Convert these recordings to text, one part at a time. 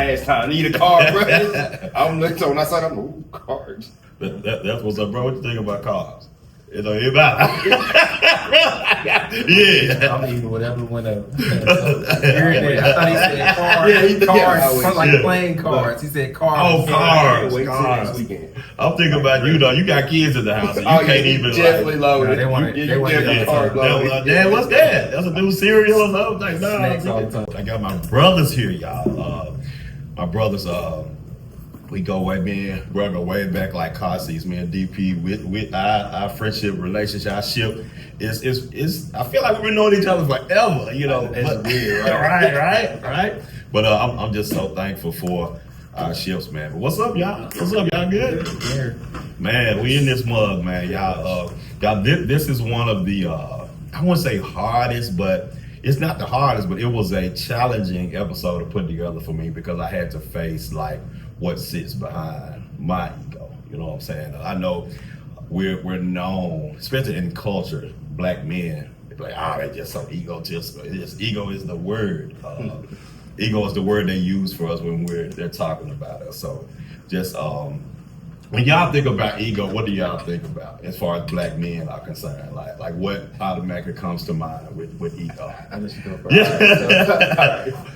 last time. Need a card, bro. I'm looking, so when I saw them, ooh, cards. That's what's up, bro. What you think about cars? It don't even matter. Yeah. I'm eating whatever went up. I thought he said cards. Cards, like playing cards. He said cards. Oh, cars. Wait till Cars. next weekend. I'm thinking about you though. You got kids in the house. And you can't even definitely loaded. They want the card loaded. Dad, what's that? That's a new cereal or something? Like, Snacks all the time. I got my brothers here, y'all. My brothers, we go way, man. Bro, go way back like car seats, man. DP with our friendship, relationship, our ship is. I feel like we've been knowing each other forever, you know. It's weird, right? right. But I'm just so thankful for our ships, man. But what's up, y'all? What's up, y'all? Good? Yeah. Man, we in this mug, man. Y'all, this is one of the I wouldn't say hardest, but it's not the hardest, but it was a challenging episode to put together for me because I had to face like what sits behind my ego. You know what I'm saying? I know we're known, especially in culture, black men, they're like, they're just so egotistical. Ego is the word. Ego is the word they use for us when they're talking about us. So just when y'all think about ego, what do y'all think about as far as black men are concerned? Like what automatically comes to mind with ego? I let you go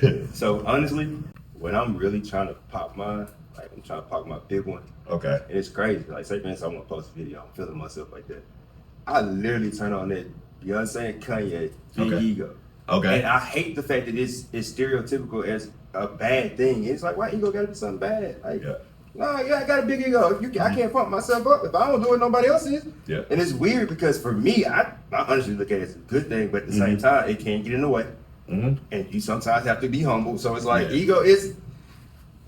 first. So honestly, when I'm really trying to pop mine, like I'm trying to pop my big one. Okay. And it's crazy. Like say for instance, I want to post a video, I'm feeling myself like that. I literally turn on that Beyonce and Kanye big ego. Okay. And I hate the fact that it's stereotypical as a bad thing. It's like, why ego gotta be something bad? Like, no, I got a big ego. I can't pump myself up. If I don't do it, nobody else is. Yeah. And it's weird because for me, I honestly look at it as a good thing, but at the same time, it can't get in the way. And you sometimes have to be humble. So it's like ego is,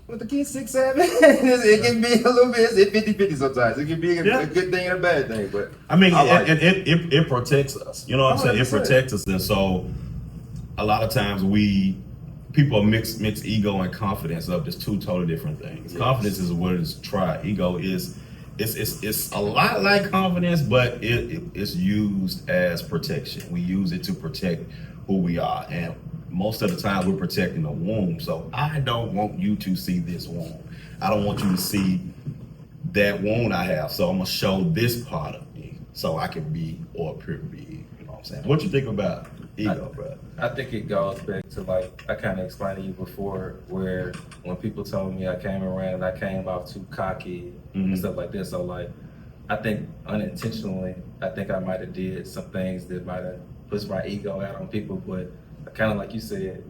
with the kid's 6'7", it can be a little bit, it's 50-50 sometimes. It can be a good thing and a bad thing, but I mean, it protects us. You know what I'm saying? 100%. It protects us, and so a lot of times people mix ego and confidence up. It's two totally different things. Yes. Confidence is what it's tried. Ego is it's a lot like confidence, but it's used as protection. We use it to protect who we are, and most of the time we're protecting the womb. So I don't want you to see this wound. I don't want you to see that wound I have. So I'm gonna show this part of me so I can be or appear to be. You know what I'm saying? What you think about ego, bro? I think it goes back to like I kind of explained to you before, where when people told me I came around, I came off too cocky and stuff like this. So like, I think unintentionally, I think I might have did some things that might have pushed my ego out on people, but kind of like you said,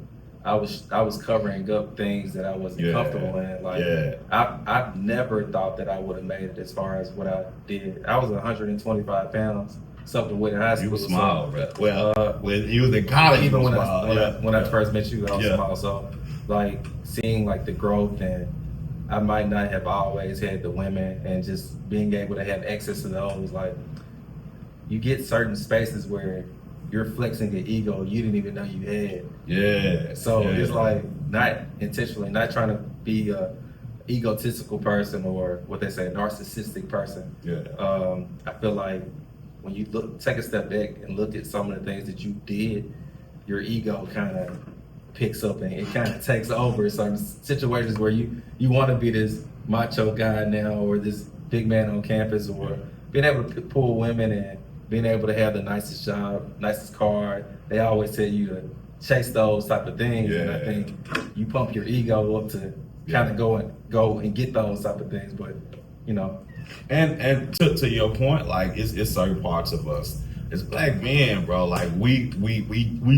I was covering up things that I wasn't comfortable in. Like I never thought that I would have made it as far as what I did. I was 125 pounds, something with in high school. You were small, bro. Well, when you was in college, even when I first met you, I was small. So like seeing like the growth, and I might not have always had the women, and just being able to have access to those, like you get certain spaces where you're flexing your ego you didn't even know you had. Yeah. So it's like not intentionally, not trying to be a egotistical person or what they say, narcissistic person. Yeah. I feel like when you take a step back and look at some of the things that you did, your ego kind of picks up and it kind of takes over certain situations where you want to be this macho guy now, or this big man on campus, or being able to pull women and being able to have the nicest job, nicest car. They always tell you to chase those type of things. And I think you pump your ego up to kind of go and get those type of things. But you know, and to your point, like it's certain parts of us as black men, bro. Like we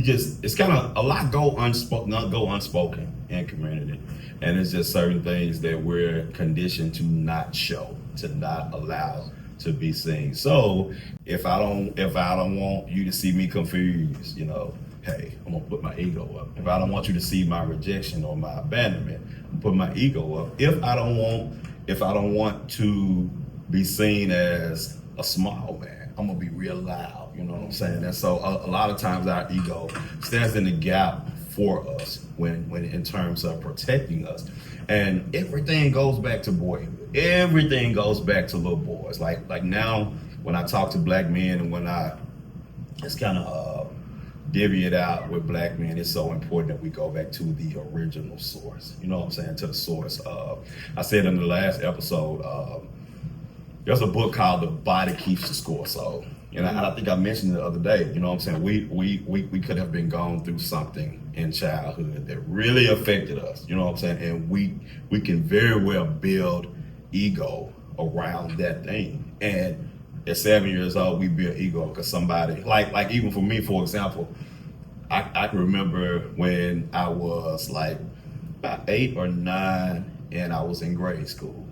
just, it's kind of a lot go unspoken in community, and it's just certain things that we're conditioned to not show, to not allow to be seen. So if I don't want you to see me confused, you know, hey, I'm gonna put my ego up. If I don't want you to see my rejection or my abandonment, I'm gonna put my ego up. If I don't want to be seen as a small man, I'm gonna be real loud. You know what I'm saying? And so a lot of times our ego stands in the gap for us when in terms of protecting us. And everything goes back to boyhood. Everything goes back to little boys. Like now, when I talk to black men, and when it's kind of divvy it out with black men, it's so important that we go back to the original source. You know what I'm saying? To the source. I said in the last episode, there's a book called The Body Keeps the Score. So, you know, I think I mentioned it the other day. You know what I'm saying? We could have been going through something in childhood that really affected us. You know what I'm saying? And we can very well build ego around that thing. And at 7 years old, we build ego because somebody, like even for me, for example, I can remember when I was like about 8 or 9 and I was in grade school,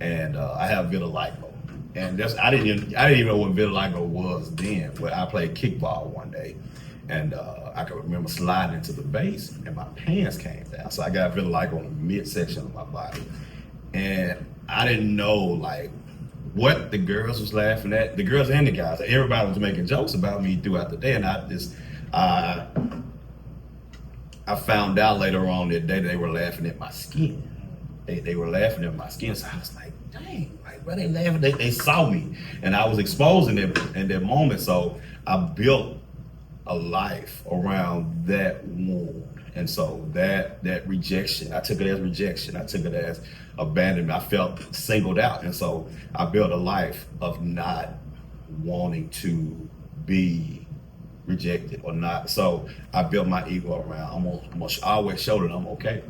and I had vitiligo, and I didn't even know what vitiligo was then. But I played kickball one day, and I can remember sliding into the base, and my pants came down, so I got vitiligo on the midsection of my body, and I didn't know like what the girls was laughing at, the girls and the guys. Everybody was making jokes about me throughout the day, and I found out later on that day they were laughing at my skin. They were laughing at my skin, so I was like, dang, like, why they laughing? They saw me, and I was exposed in that moment, so I built a life around that wound. And so that rejection, I took it as rejection. I took it as abandonment. I felt singled out. And so I built a life of not wanting to be rejected or not. So I built my ego around, I'm gonna always show that I'm okay.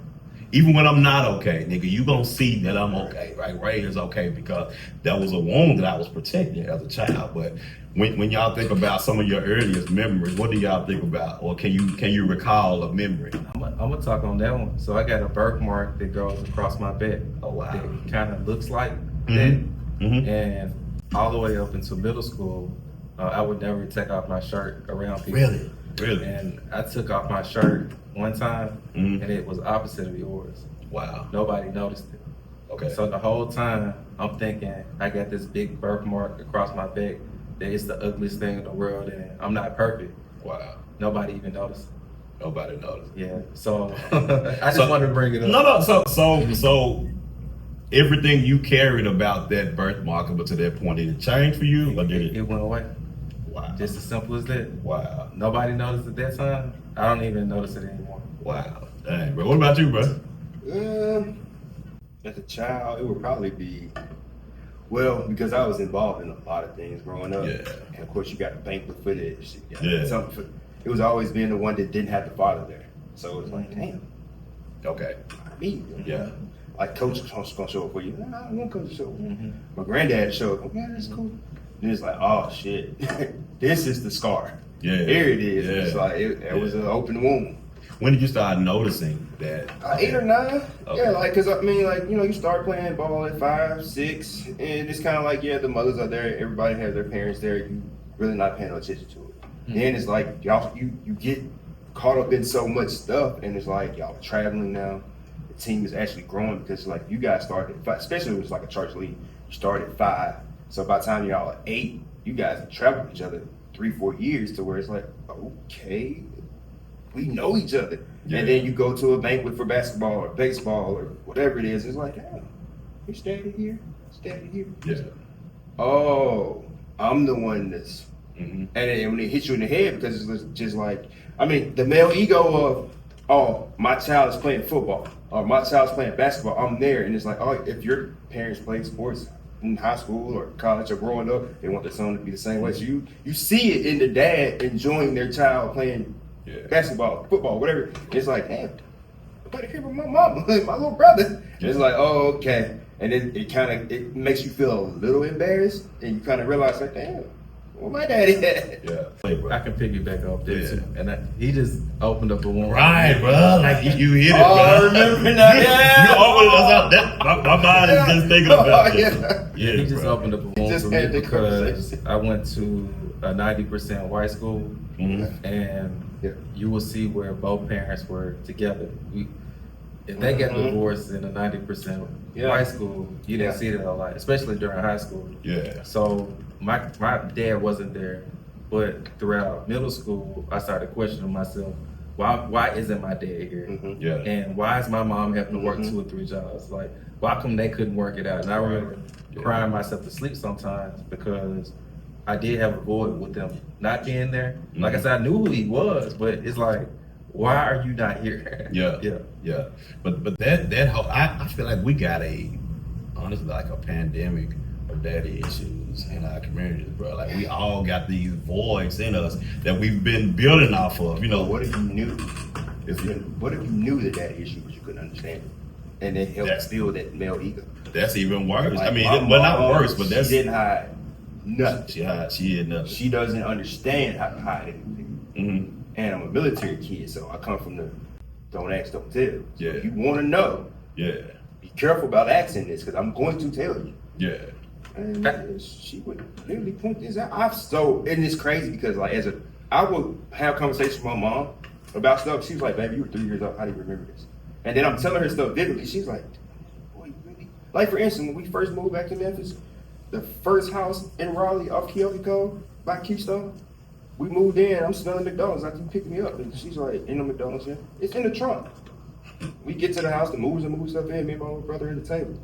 Even when I'm not okay, nigga, you gonna see that I'm okay, right? Ray is okay because that was a wound that I was protecting as a child. But when y'all think about some of your earliest memories, what do y'all think about, or can you recall a memory? I'm gonna talk on that one. So I got a birthmark that goes across my back. Oh wow! That kind of looks like Mm-hmm. that, Mm-hmm. and all the way up into middle school, I would never take off my shirt around people. Really? And I took off my shirt one time, Mm-hmm. and it was opposite of yours. Wow. Nobody noticed it. Okay. So the whole time, I'm thinking I got this big birthmark across my back. That it's the ugliest thing in the world, and I'm not perfect. Wow. Nobody even noticed. Nobody noticed. Yeah. So I just wanted to bring it up. No. So everything you carried about that birthmark up to that point, did it change for you, or did It it? went away. Wow. Just as simple as that. Wow. Nobody noticed at that time. I don't even notice it anymore. Wow. Dang, bro. What about you, bro? As a child, it would probably be, well, because I was involved in a lot of things growing up. Yeah. And of course, you got the banquet footage. Yeah. It was always being the one that didn't have the father there. So it was like, damn, Okay. me. Yeah. Like, coach is gonna show up for you. Nah, I don't want coach to show up. Mm-hmm. My granddad showed up. Okay, that's cool. Then it's like, oh shit, this is the scar. Yeah. Here it is. Yeah. It's like it was an open wound. When did you start noticing that? 8 or 9. Okay. Yeah, like, cause I mean, like, you know, you start playing ball at 5, 6, and it's kind of like, yeah, the mothers are there, everybody has their parents there. You really not paying no attention to it. Mm-hmm. Then it's like y'all, you get caught up in so much stuff, and it's like y'all traveling now. The team is actually growing because like you guys started at 5, especially when it's like a church league. You start at 5, so by the time y'all are 8, you guys have traveled with each other 3-4 years to where it's like, okay, we know each other. Yeah. And then you go to a banquet for basketball or baseball or whatever it is. It's like, oh, you standing here, Yeah. Oh, I'm the one that's, Mm-hmm. and then when it hits you in the head, because it's just like, I mean, the male ego of, oh, my child is playing football or my child's playing basketball, I'm there. And it's like, oh, if your parents play sports in high school or college or growing up, they want their son to be the same way. So you see it in the dad enjoying their child playing basketball, football, whatever. It's like, damn, nobody care about my mama, my little brother. And it's like, oh, okay. And then it makes you feel a little embarrassed, and you kind of realize like, damn, where my daddy at? Yeah. Hey, bro. I can piggyback off there Yeah. too. And he just opened up a wound. Right, bro. Like you hit it, Oh, bro. I remember now. Yeah. You opened us up. My mind is just thinking about Yeah. that. Yeah, He just bro. opened up a wound just for me had the because conversation. I went to a 90% white school, Mhm. and Yeah. you will see where both parents were together. If they got Mhm. divorced in a 90% Yeah. white school, you didn't Yeah. see that a lot, especially during high school. Yeah. So my dad wasn't there, but throughout middle school, I started questioning myself, why isn't my dad here? Mhm. Yeah. And why is my mom having to work Mhm. 2 or 3 jobs? Like, why come they couldn't work it out? And I remember Yeah. crying myself to sleep sometimes because I did have a void with them not being there. Like I said, I knew who he was, but it's like, why are you not here? Yeah. But that whole, I feel like we got honestly like a pandemic of daddy issues in our communities, bro. Like we all got these voids in us that we've been building off of. You know, What if you knew? What if you knew the daddy issue, but you couldn't understand it, and it helped build that male ego? That's even worse. Like I mean, my well, not mom, worse, but that's she didn't hide nothing. She hid nothing. She doesn't understand how to hide anything. Mm-hmm. And I'm a military kid, so I come from the don't ask, don't tell. So Yeah. if you want to know, Yeah. be careful about asking this, because I'm going to tell you. Yeah. And she would literally point this out. And it's crazy because like I would have conversations with my mom about stuff. She was like, "Baby, you were 3 years old. How do you remember this?" And then I'm telling her stuff vividly. She's like, "Boy, you really?" Like for instance, when we first moved back to Memphis, the first house in Raleigh off Keokee by Keystone, we moved in. I'm smelling McDonald's. I keep picking me up, and she's like, "Ain't no McDonald's here. It's in the trunk." We get to the house, the movers and move stuff in. Me and my older brother at the table.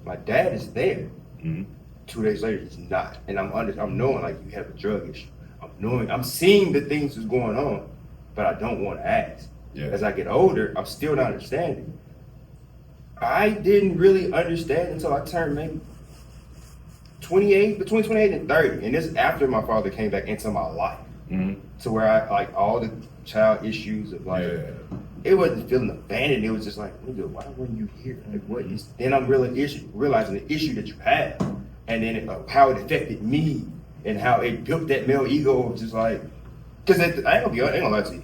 My dad is there. Mm-hmm. 2 days later, he's not, and I'm knowing like you have a drug issue. I'm seeing the things that's going on, but I don't want to ask. Yeah. As I get older, I'm still not understanding. I didn't really understand until I turned maybe 28, between 28 and 30, and this is after my father came back into my life, to where I like all the child issues of like. Yeah. It wasn't feeling abandoned. It was just like, nigga, why weren't you here? Like, what is? Then I'm realizing the issue that you had, and then how it affected me, and how it built that male ego of just like, because I ain't gonna lie to you.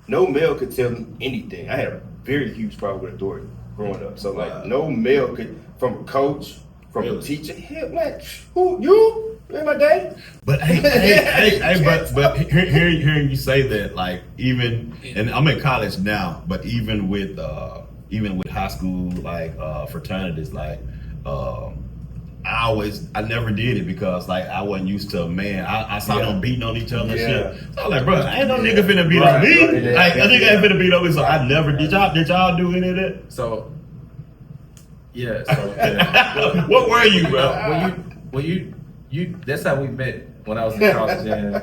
No male could tell me anything. I had a very huge problem with authority growing up. So like, no male could, from a coach, from a teacher, hell, man, who you? In my day. But but hearing you say that, like even, and I'm in college now, but even with high school like fraternities, like I never did it because like I wasn't used to I saw them beating on each other and shit. So I was like, bro, ain't no nigga finna beat on me. Like a nigga ain't finna beat on me. So I never did. Y'all do any of that? So What were you, bro? When you that's how we met when I was in college, and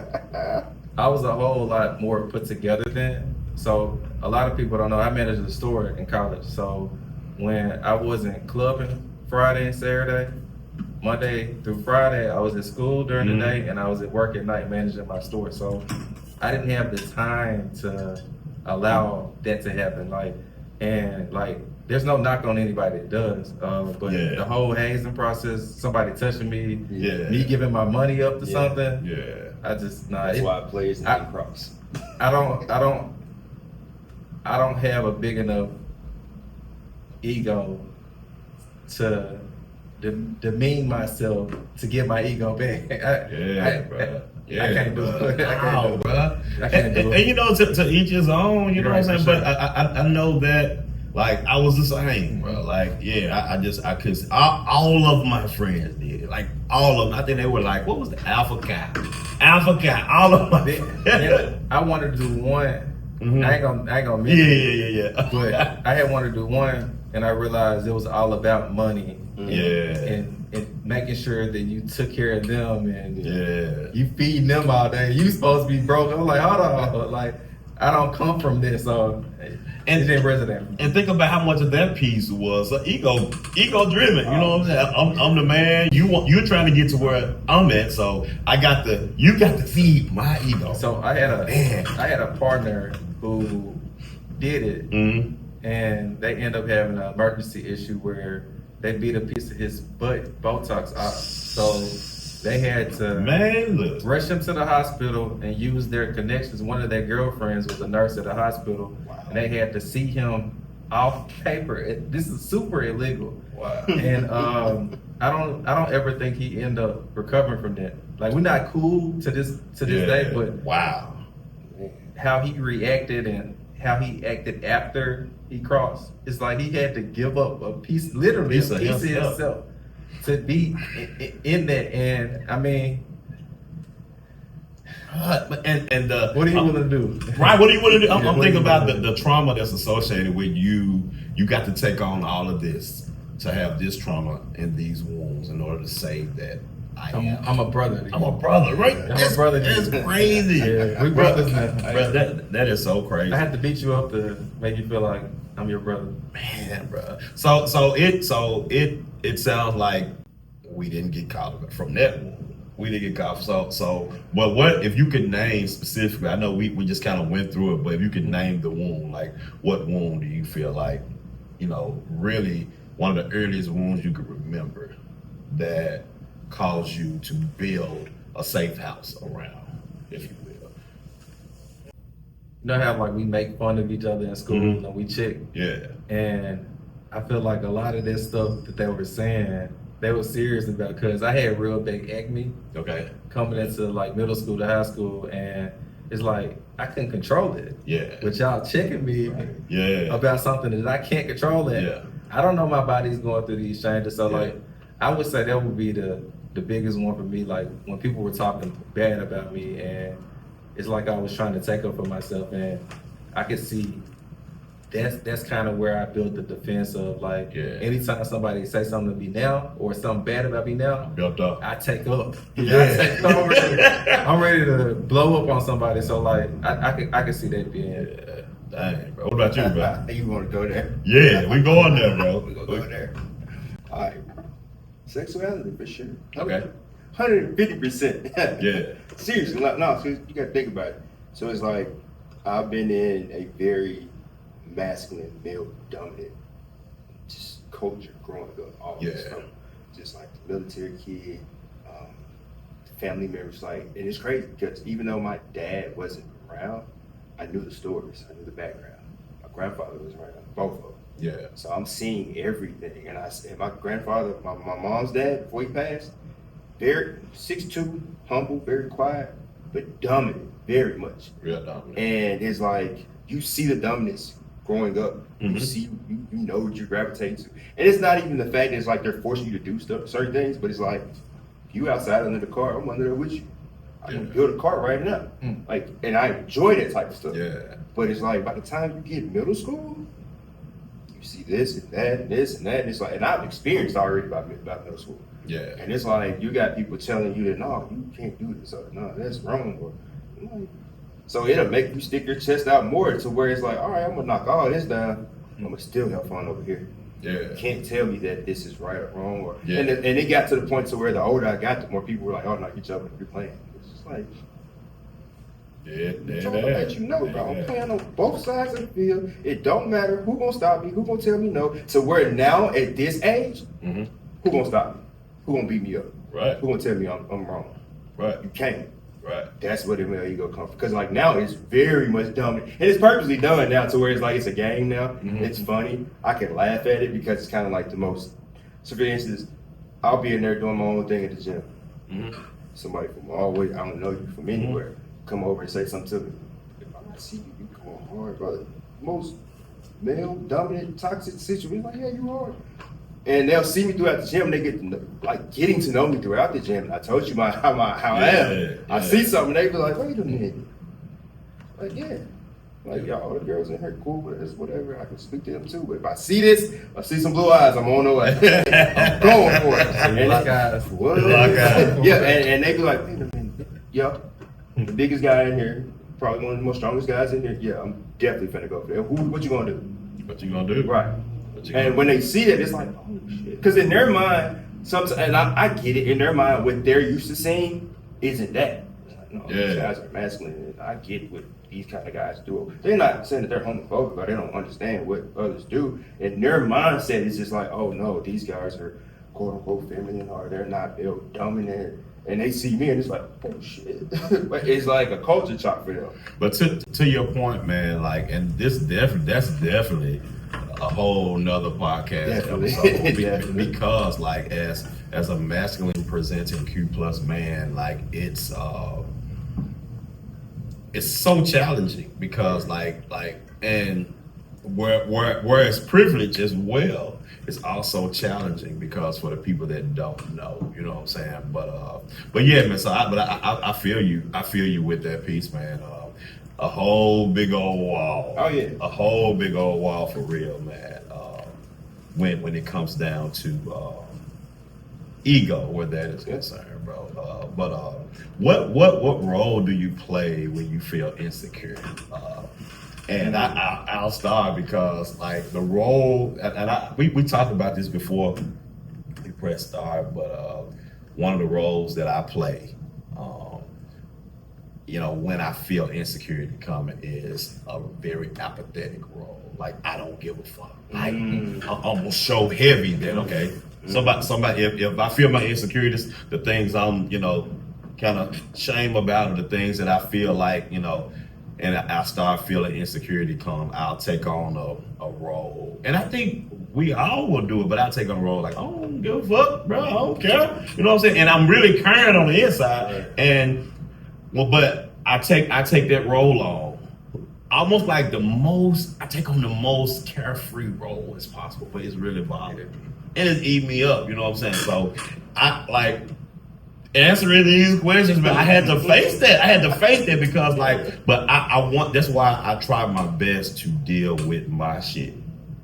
I was a whole lot more put together then. So a lot of people don't know I managed a store in college. So when I wasn't clubbing Friday and Saturday, Monday through Friday, I was at school during the day and I was at work at night managing my store. So I didn't have the time to allow that to happen. There's no knock on anybody that does, but the whole hazing process, somebody touching me, me giving my money up to something, I just That's why I play in cross. I don't have a big enough ego to demean myself to get my ego back. Bro. I can't do it. I can't do it. And you know, to each his own. You know what I'm saying? But I know that. Like I was the same, bro. Like I could. All of my friends did it. Like all of them. I think they were like, what was the alpha cat? All of them. I wanted to do one. I ain't gonna miss it. But I had wanted to do one, and I realized it was all about money. And making sure that you took care of them, and you feeding them all day. You supposed to be broke. I'm like, hold on, like I don't come from this, so. And it resonate. And think about how much of that piece was ego driven. You know what I'm saying? I'm the man. You're trying to get to where I'm at, so you got to feed my ego. So I had a partner who did it, and they end up having an emergency issue where they beat a piece of his butt Botox off. So they had to rush him to the hospital and use their connections. One of their girlfriends was a nurse at the hospital. And they had to see him off paper. This is super illegal. Wow. And I don't ever think he ended up recovering from that. Like we're not cool to this day, but wow, how he reacted and how he acted after he crossed, it's like he had to give up a piece, literally a piece of himself to be in that. And I mean. What are you willing to do? Right, what are you willing to do? I'm thinking about the trauma that's associated with you. You got to take on all of this to have this trauma and these wounds in order to save that I'm a brother. I'm a brother, right? I'm That's a brother. That's crazy. Yeah, we brothers now. Bro, that is so crazy. I had to beat you up to make you feel like I'm your brother. Man, bro. So it sounds like we didn't get caught from that one. We didn't get caught. So but what if you could name specifically? I know we just kind of went through it, but if you could name the wound, like what wound do you feel like, really one of the earliest wounds you could remember that caused you to build a safe house around, if you will? You know how like we make fun of each other in school and we chick? Yeah. And I feel like a lot of that stuff that they were saying, they were serious about, because I had real big acne coming into like middle school to high school, and it's like I couldn't control it. Yeah. But y'all checking me about something that I can't control it. Yeah. I don't know my body's going through these changes. So like I would say that would be the biggest one for me, like when people were talking bad about me, and it's like I was trying to take up for myself, and I could see that's kind of where I built the defense of like anytime somebody say something to me now or something bad about me now, built up. I take up. I'm ready to blow up on somebody. So like I could see that being. Dang, bro. What about you, bro? You want to go there? Yeah, we going there, bro. We go there. All right. Sexuality for sure. Okay. 150%. Yeah. Seriously, no, you got to think about it. So it's like I've been in a very masculine, male dominant just culture growing up. Always from just like the military kid, family members, like, and it's crazy because even though my dad wasn't around, I knew the stories, I knew the background. My grandfather was around, both of them. Yeah. So I'm seeing everything, and my grandfather, my mom's dad, before he passed, very 6'2", humble, very quiet, but dominant, very much. Real dominant. And it's like you see the dominance growing up. Mm-hmm. You see, you know what you gravitate to, and it's not even the fact that it's like they're forcing you to do certain things, but it's like if you outside under the car, I'm under there with you. I can build a car right now, like, and I enjoy that type of stuff. Yeah. But it's like by the time you get middle school, you see this and that, and this and that, and it's like, and I've experienced already about middle school. Yeah. And it's like you got people telling you that no, you can't do this, or no, that's wrong, or so it'll make you stick your chest out more to where it's like, all right, I'm gonna knock all this down. I'm gonna still have fun over here. Yeah. You can't tell me that this is right or wrong, or and it got to the point to where the older I got, the more people were like, oh no, you're jumping, you're playing. It's just like. I'm trying to let you know, bro. I'm playing on both sides of the field. It don't matter who gonna stop me, who gonna tell me no. So where now at this age, who gonna stop me? Who gonna beat me up? Right. Who gonna tell me I'm wrong? Right. You can't. Right. That's where the male ego comes from. Because like now it's very much dominant, and it's purposely done now to where it's like it's a game now. It's funny. I can laugh at it because it's kind of like the most. So for instance, I'll be in there doing my own thing at the gym. Somebody from all the way, I don't know you from anywhere, come over and say something to me. If I see you going hard, brother, most male dominant toxic situation, like, yeah, you hard. And they'll see me throughout the gym, and they get like getting to know me throughout the gym. And I told you how I am. I see something, they be like, wait a minute. Like, yeah. Like, y'all, all the girls in here, cool with us, whatever. I can speak to them too. But if I see this, I see some blue eyes, I'm on the way. I'm going for it. And Black eyes. What? Yeah, and they be like, wait a minute. Yeah, the biggest guy in here, probably one of the most strongest guys in here. Yeah, I'm definitely finna go for that. What you gonna do? What you gonna do? Right. And when they see it, it's like, oh shit. Because in their mind, sometimes, and I get it, in their mind, what they're used to seeing isn't that. It's like, no, these guys are masculine. And I get what these kind of guys do. They're not saying that they're homophobic, but they don't understand what others do. And their mindset is just like, oh no, these guys are quote unquote feminine, or they're not dominant. And they see me and it's like, oh shit. But it's like a culture shock for them. But to your point, man, like, and that's definitely a whole nother podcast episode because like as a masculine presenting Q plus man, like it's so challenging because like and where it's privilege as well, it's also challenging because for the people that don't know, you know what I'm saying? But yeah, man, so I feel you with that piece, man. A whole big old wall. Oh yeah. A whole big old wall for real, man. When it comes down to ego, where that is concerned. bro. What role do you play when you feel insecure? And I'll start because like the role, and we talked about this before we press start, but one of the roles that I play, when I feel insecurity coming is a very apathetic role. Like I don't give a fuck. Like I'm almost so heavy that okay, somebody if I feel my insecurities, the things I'm kind of shame about, or the things that I feel like and I start feeling insecurity come, I'll take on a role. And I think we all will do it, but I'll take on a role like, I don't give a fuck, bro, I don't care. You know what I'm saying? And I'm really caring on the inside. And but I take that role on. Almost like I take on the most carefree role as possible, but it's really bothering me. And it's eating me up, you know what I'm saying? So I like answering these questions, but I had to face that because but that's why I try my best to deal with my shit,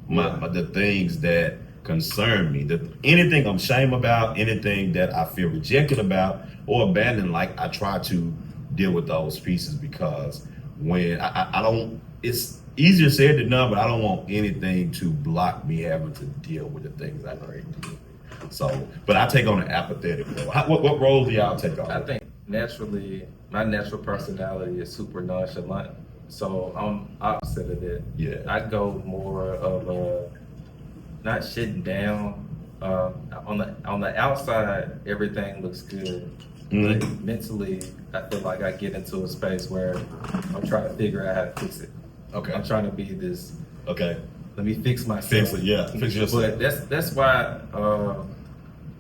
the things that concern me, anything I'm ashamed about, anything that I feel rejected about or abandoned, like I try to deal with those pieces because when I don't, it's easier said than done, but I don't want anything to block me having to deal with the things I already deal with. So, but I take on an apathetic role. What role do y'all take on? I think naturally, my natural personality is super nonchalant. So I'm opposite of that. Yeah. I go more of not shitting down. On the outside, everything looks good. Mm-hmm. But mentally, I feel like I get into a space where I'm trying to figure out how to fix it. Okay. I'm trying to be this. Okay. Let me fix myself. Fix it, yeah. Fix yourself. But that's why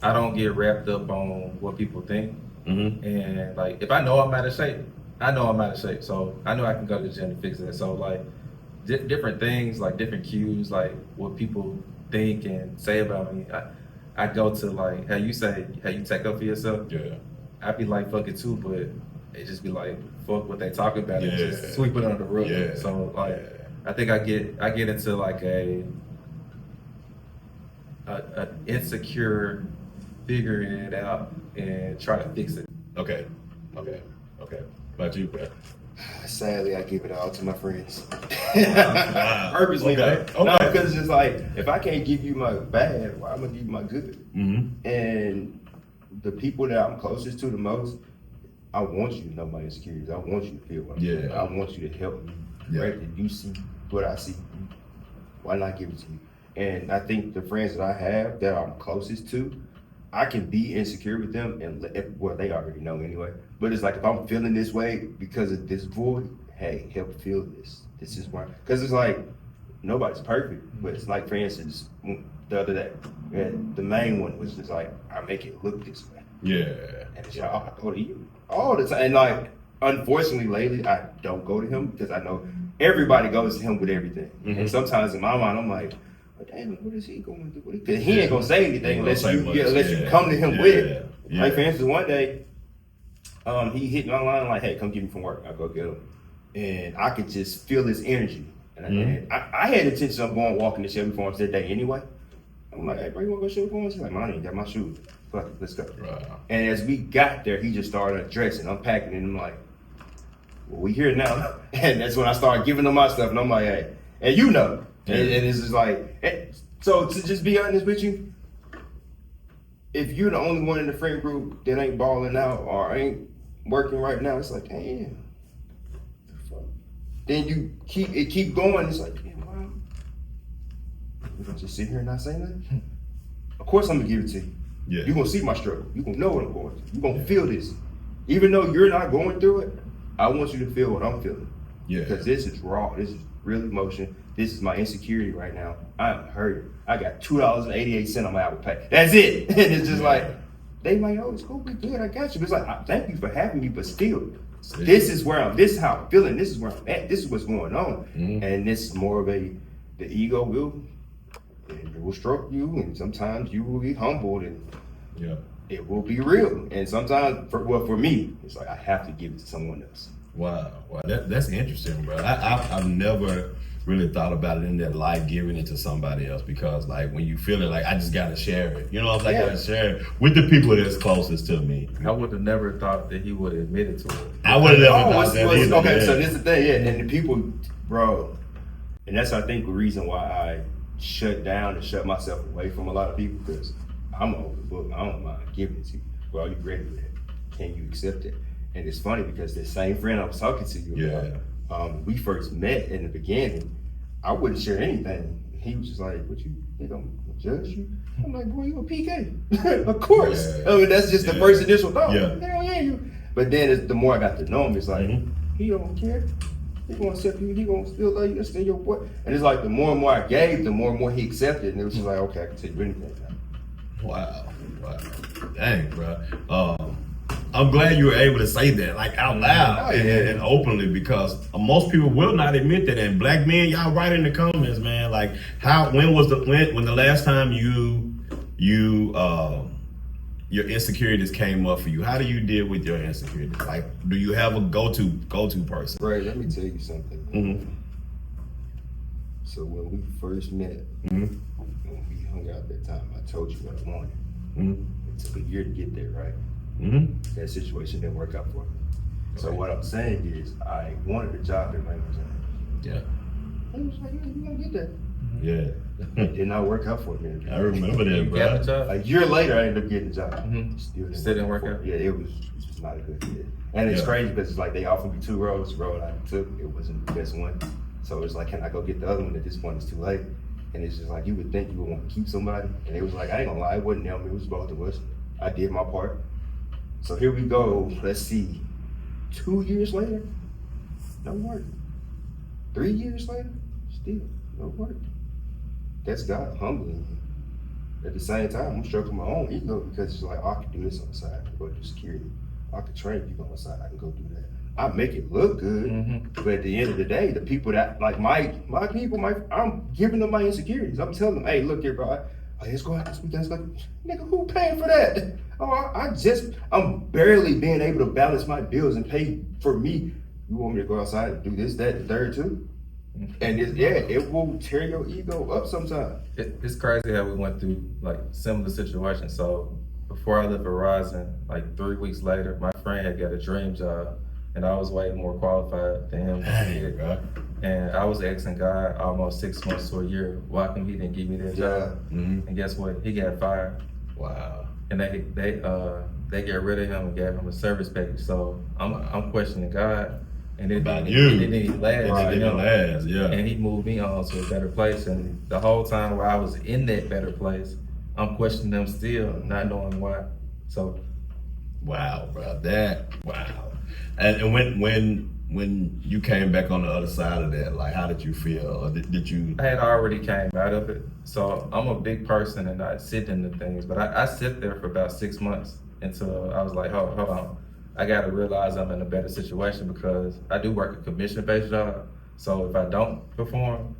I don't get wrapped up on what people think. Mm-hmm. And like, if I know I'm out of shape, I know I'm out of shape. So I know I can go to the gym to fix it. So like, different things, like different cues, like what people think and say about me. I go to like how you take up for yourself. Yeah. I'd be like, fuck it too, but it just be like, fuck what they talking about and just sweep it under the rug. Yeah. So like, I think I get into like a insecure figuring it out and try to fix it. Okay. About you, Brad? Sadly, I give it all to my friends. Wow. Purposely, Okay. no, because it's just like, if I can't give you my bad, why am I gonna give you my good? Mm-hmm. And the people that I'm closest to the most, I want you to know my insecurities. I want you to feel what I'm feeling. I want you to help me. Yeah. Right? If you see what I see, why not give it to you? And I think the friends that I have that I'm closest to, I can be insecure with them, and they already know anyway. But it's like, if I'm feeling this way because of this void, hey, help fill this. This is why. Because it's like, nobody's perfect. But it's like, for instance, the other day, the main one was just like, I make it look this way. Yeah. And it's like, I go to you all the time. And like, unfortunately, lately, I don't go to him because I know everybody goes to him with everything. Mm-hmm. And sometimes in my mind, I'm like, but damn, what is he going to do? Because he ain't going to say anything unless you come to him with it. Yeah. Like, for instance, one day, he hit my line like, hey, come get me from work. I'll go get him. And I could just feel his energy. And I had intention of going walking the Shelby Farms that day anyway. I'm like, hey, bro, you want to go Shelby Farms? He's like, man, I ain't got my shoes. Fuck it, let's go. Wow. And as we got there, he just started undressing, unpacking, and I'm like, well, we here now. And that's when I started giving him my stuff. And I'm like, hey, and you know. And it's just like, so to just be honest with you, if you're the only one in the friend group that ain't balling out or ain't working right now, it's like, damn. Then you keep going. It's like, damn, wow. You gonna just sit here and not say nothing? Of course I'm gonna give it to you. Yeah. You're gonna see my struggle. You're gonna know what I'm going through. You're gonna feel this. Even though you're not going through it, I want you to feel what I'm feeling. Yeah. Because this is raw. This is real emotion. This is my insecurity right now. I'm hurting. I got $2.88 on my Apple Pay. That's it. And it's just like, they like, oh, it's cool, we good, I got you. But it's like, thank you for having me, but still, this is how I'm feeling. This is where I'm at. This is what's going on. Mm-hmm. And this is more of the ego will stroke you, and sometimes you will be humbled, and it will be real. And sometimes, for me, it's like, I have to give it to someone else. Wow, that's interesting, bro. I've never really thought about it in that light, giving it to somebody else, because like when you feel it, like I just gotta share it. You know, I gotta share it with the people that's closest to me. I would have never thought that he would have admitted to it. I would have never thought that either. Okay, so this is the thing, yeah, and the people, bro, and that's I think the reason why I shut down and shut myself away from a lot of people, because I'm an open book. I don't mind giving it to you. Bro, are you ready for that? Can you accept it? And it's funny because the same friend I was talking to you about, we first met in the beginning, I wouldn't share anything. He was just like, what you gonna judge you? I'm like, boy, you a PK. Of course. Yeah. I mean, that's just the first initial thought. Yeah. Hell yeah, you. But then the more I got to know him, it's like, he don't care. He gonna accept you, he gonna still love you, that's still your boy. And it's like the more and more I gave, the more and more he accepted. And it was just like, okay, I can tell you anything now. Wow. Dang, bro. I'm glad you were able to say that, like out loud and openly, because most people will not admit that. And black men, y'all write in the comments, man. Like, when the last time your insecurities came up for you? How do you deal with your insecurities? Like, do you have a go-to person? Right. Let me tell you something. Mm-hmm. So when we first met, when we hung out that time, I told you what I wanted. It took a year to get there, right? That situation didn't work out for me. So what I'm saying is, I wanted a job in language. Yeah. I was like, yeah, you gonna get that. Yeah. It did not work out for me. I remember that, You bro. got the job? A year later, I ended up getting a job. Still didn't work out? Yeah, it was not a good fit. And it's crazy because it's like they offered me 2 roles. The road I took, it wasn't the best one. So it's like, can I go get the other one? At this point, it's too late. And it's just like, you would think you would want to keep somebody. And it was like, I ain't gonna lie, it wasn't them, it was both of us. I did my part. So here we go, let's see. 2 years later, no work. 3 years later, still no work. That's God humbling me. At the same time, I'm struggling with my own ego because it's like, I can do this on the side, I can go do security. I can train people on the side, I can go do that. I make it look good, but at the end of the day, the people that, like my people, I'm giving them my insecurities. I'm telling them, hey, look here, bro. Let's go out this weekend. It's like, nigga, who paying for that? I'm barely being able to balance my bills and pay for me. You want me to go outside and do this, that, and third too? And it will tear your ego up sometimes. It's crazy how we went through like similar situations. So before I left Verizon, like 3 weeks later, my friend had got a dream job, and I was way more qualified than him. Right. And I was asking God almost 6 months to a year, why come he didn't give me that job? And guess what? He got fired. Wow. And they got rid of him and gave him a service package. So I'm questioning God. And it didn't even last. Right. It didn't last, yeah. And he moved me on to a better place. And the whole time where I was in that better place, I'm questioning them still, not knowing why. So, wow, bro, wow. And when you came back on the other side of that, like, how did you feel? Or did you? I had already came out of it. So I'm a big person and I sit into things, but I sit there for about 6 months until I was like, hold on. I gotta realize I'm in a better situation because I do work a commission-based job. So if I don't perform,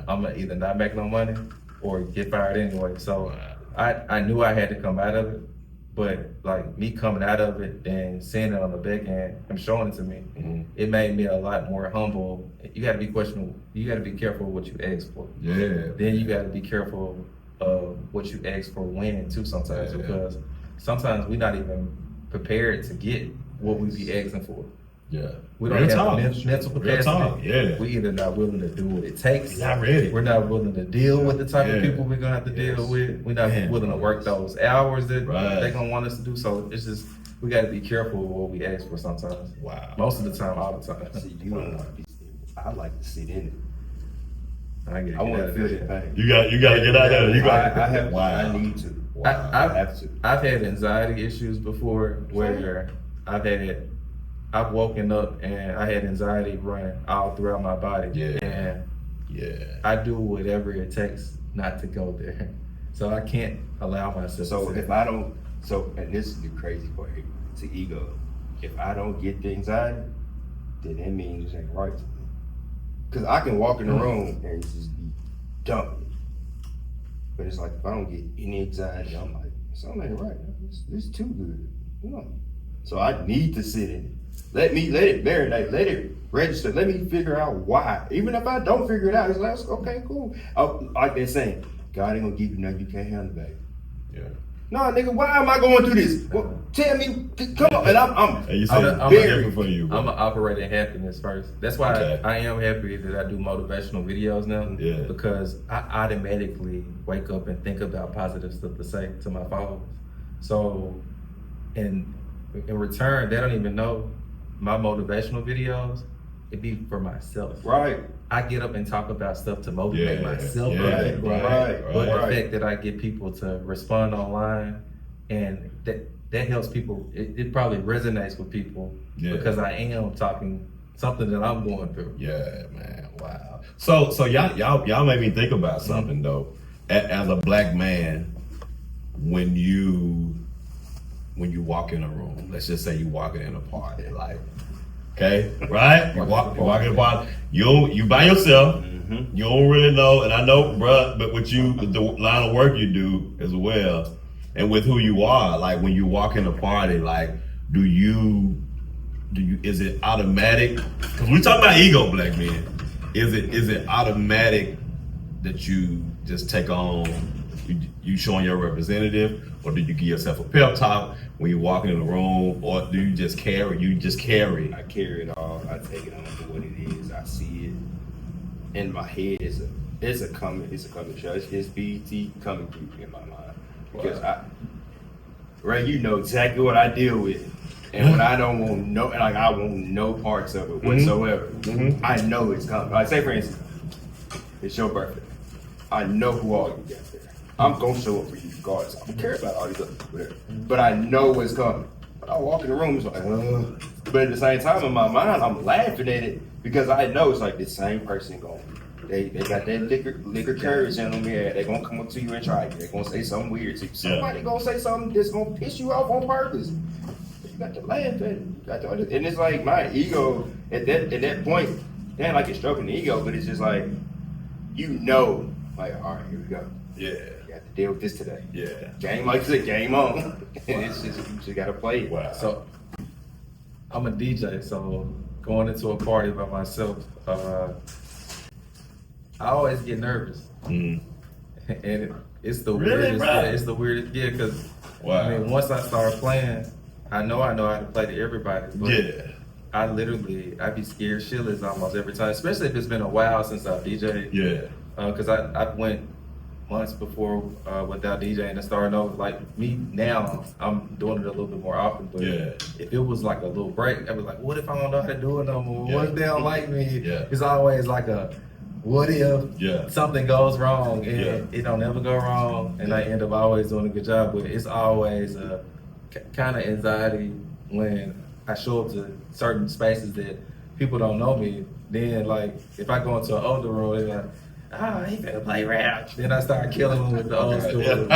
I'm gonna either not make no money or get fired anyway. So I knew I had to come out of it, but like me coming out of it and seeing it on the back end, him showing it to me, it made me a lot more humble. You gotta be questionable. You gotta be careful what you ask for. Yeah. Then you gotta be careful of what you ask for when too sometimes, because sometimes we're not even prepared to get what we be asking for. Yeah. We don't have the mental capacity. Yeah. We either not willing to do what it takes. Not ready. We're not willing to deal with the type of people we're gonna have to deal with. We're not willing to work those hours that they're gonna want us to do. So it's just, we gotta be careful with what we ask for sometimes. Wow. Most of the time, all the time. See, you don't want to be. I like to sit in it. I want to feel that pain. You got to get out of there. I have. Wow. I need to. Wow. I have to. I've had anxiety issues before where I've woken up and I had anxiety running all throughout my body. Yeah. And I do whatever it takes not to go there. So I can't allow myself So to. if I don't, and this is the crazy part here, it's the ego. If I don't get the anxiety, then that means this ain't right to me. Because I can walk in the room and just be dumping. But it's like, if I don't get any anxiety, I'm like, something ain't right. This is too good. So I need to sit in it. let it marinate, let it register, let me figure out why. Even if I don't figure it out, it's like, okay, cool. Like they're saying, God ain't gonna give you nothing you can't handle, baby. Yeah. No, nigga, why am I going through this? Well, tell me, come on. And I'm very for you. I'm an operator in happiness first. That's why Okay. I am happy that I do motivational videos now. Yeah. Because I automatically wake up and think about positive stuff to say to my followers. So, in return, they don't even know my motivational videos. It'd be for myself. right. I get up and talk about stuff to motivate myself. Right. But the fact that I get people to respond online, and that helps people, it probably resonates with people because I am talking something that I'm going through. Yeah, man. Wow. So y'all made me think about something though. As a black man, when you walk in a room, let's just say you walking in a party, like, okay, right? You walk in a party, you by yourself, you don't really know, and I know, bruh, but with you, the line of work you do as well, and with who you are, like when you walk in a party, like, do you, is it automatic? Because we talk about ego, black men. Is it automatic that you just take on, you showing your representative, or do you give yourself a pep talk when you walk in the room, or do you just carry? I carry it all. I take it on for what it is. I see it in my head. It's a coming show. It's BET coming through in my mind because you know exactly what I deal with, and when I don't want no, like I want no parts of it whatsoever. I know it's coming. Like say for instance, it's your birthday. I know who all you got there. I'm gonna show up for you regardless. I don't care about all these other people there. But I know what's coming. But I walk in the room, it's like, But at the same time, in my mind, I'm laughing at it because I know it's like this same person going. They got that liquor courage in them. Yeah, they're gonna come up to you and try you. They're gonna say something weird to you. Somebody gonna say something that's gonna piss you off on purpose. But you got to laugh at it. You got to understand. And it's like my ego at that point, it ain't like it's stroking the ego, but it's just like, you know, like, all right, here we go. Yeah. You have to deal with this today. Yeah. Game, like you said, game on. And it's just, you just gotta play it. Wow. So I'm a DJ, so going into a party by myself, I always get nervous. And it's the weirdest. Bro? Yeah, it's the weirdest. Yeah, because I mean, once I start playing, I know how to play to everybody. But I'd be scared shitless almost every time, especially if it's been a while since I've DJed. Yeah. Because I went months before without DJing and starting over. Like me now, I'm doing it a little bit more often. But if it was like a little break, I'd be like, what if I don't know how to do it no more? What if they don't like me? It's always like a, what if something goes wrong? And it don't ever go wrong, and I end up always doing a good job. But it's always a kind of anxiety when I show up to certain spaces that people don't know me. Then like if I go into an older room, they're like, he better play rap. Then I start killing them with the old school. So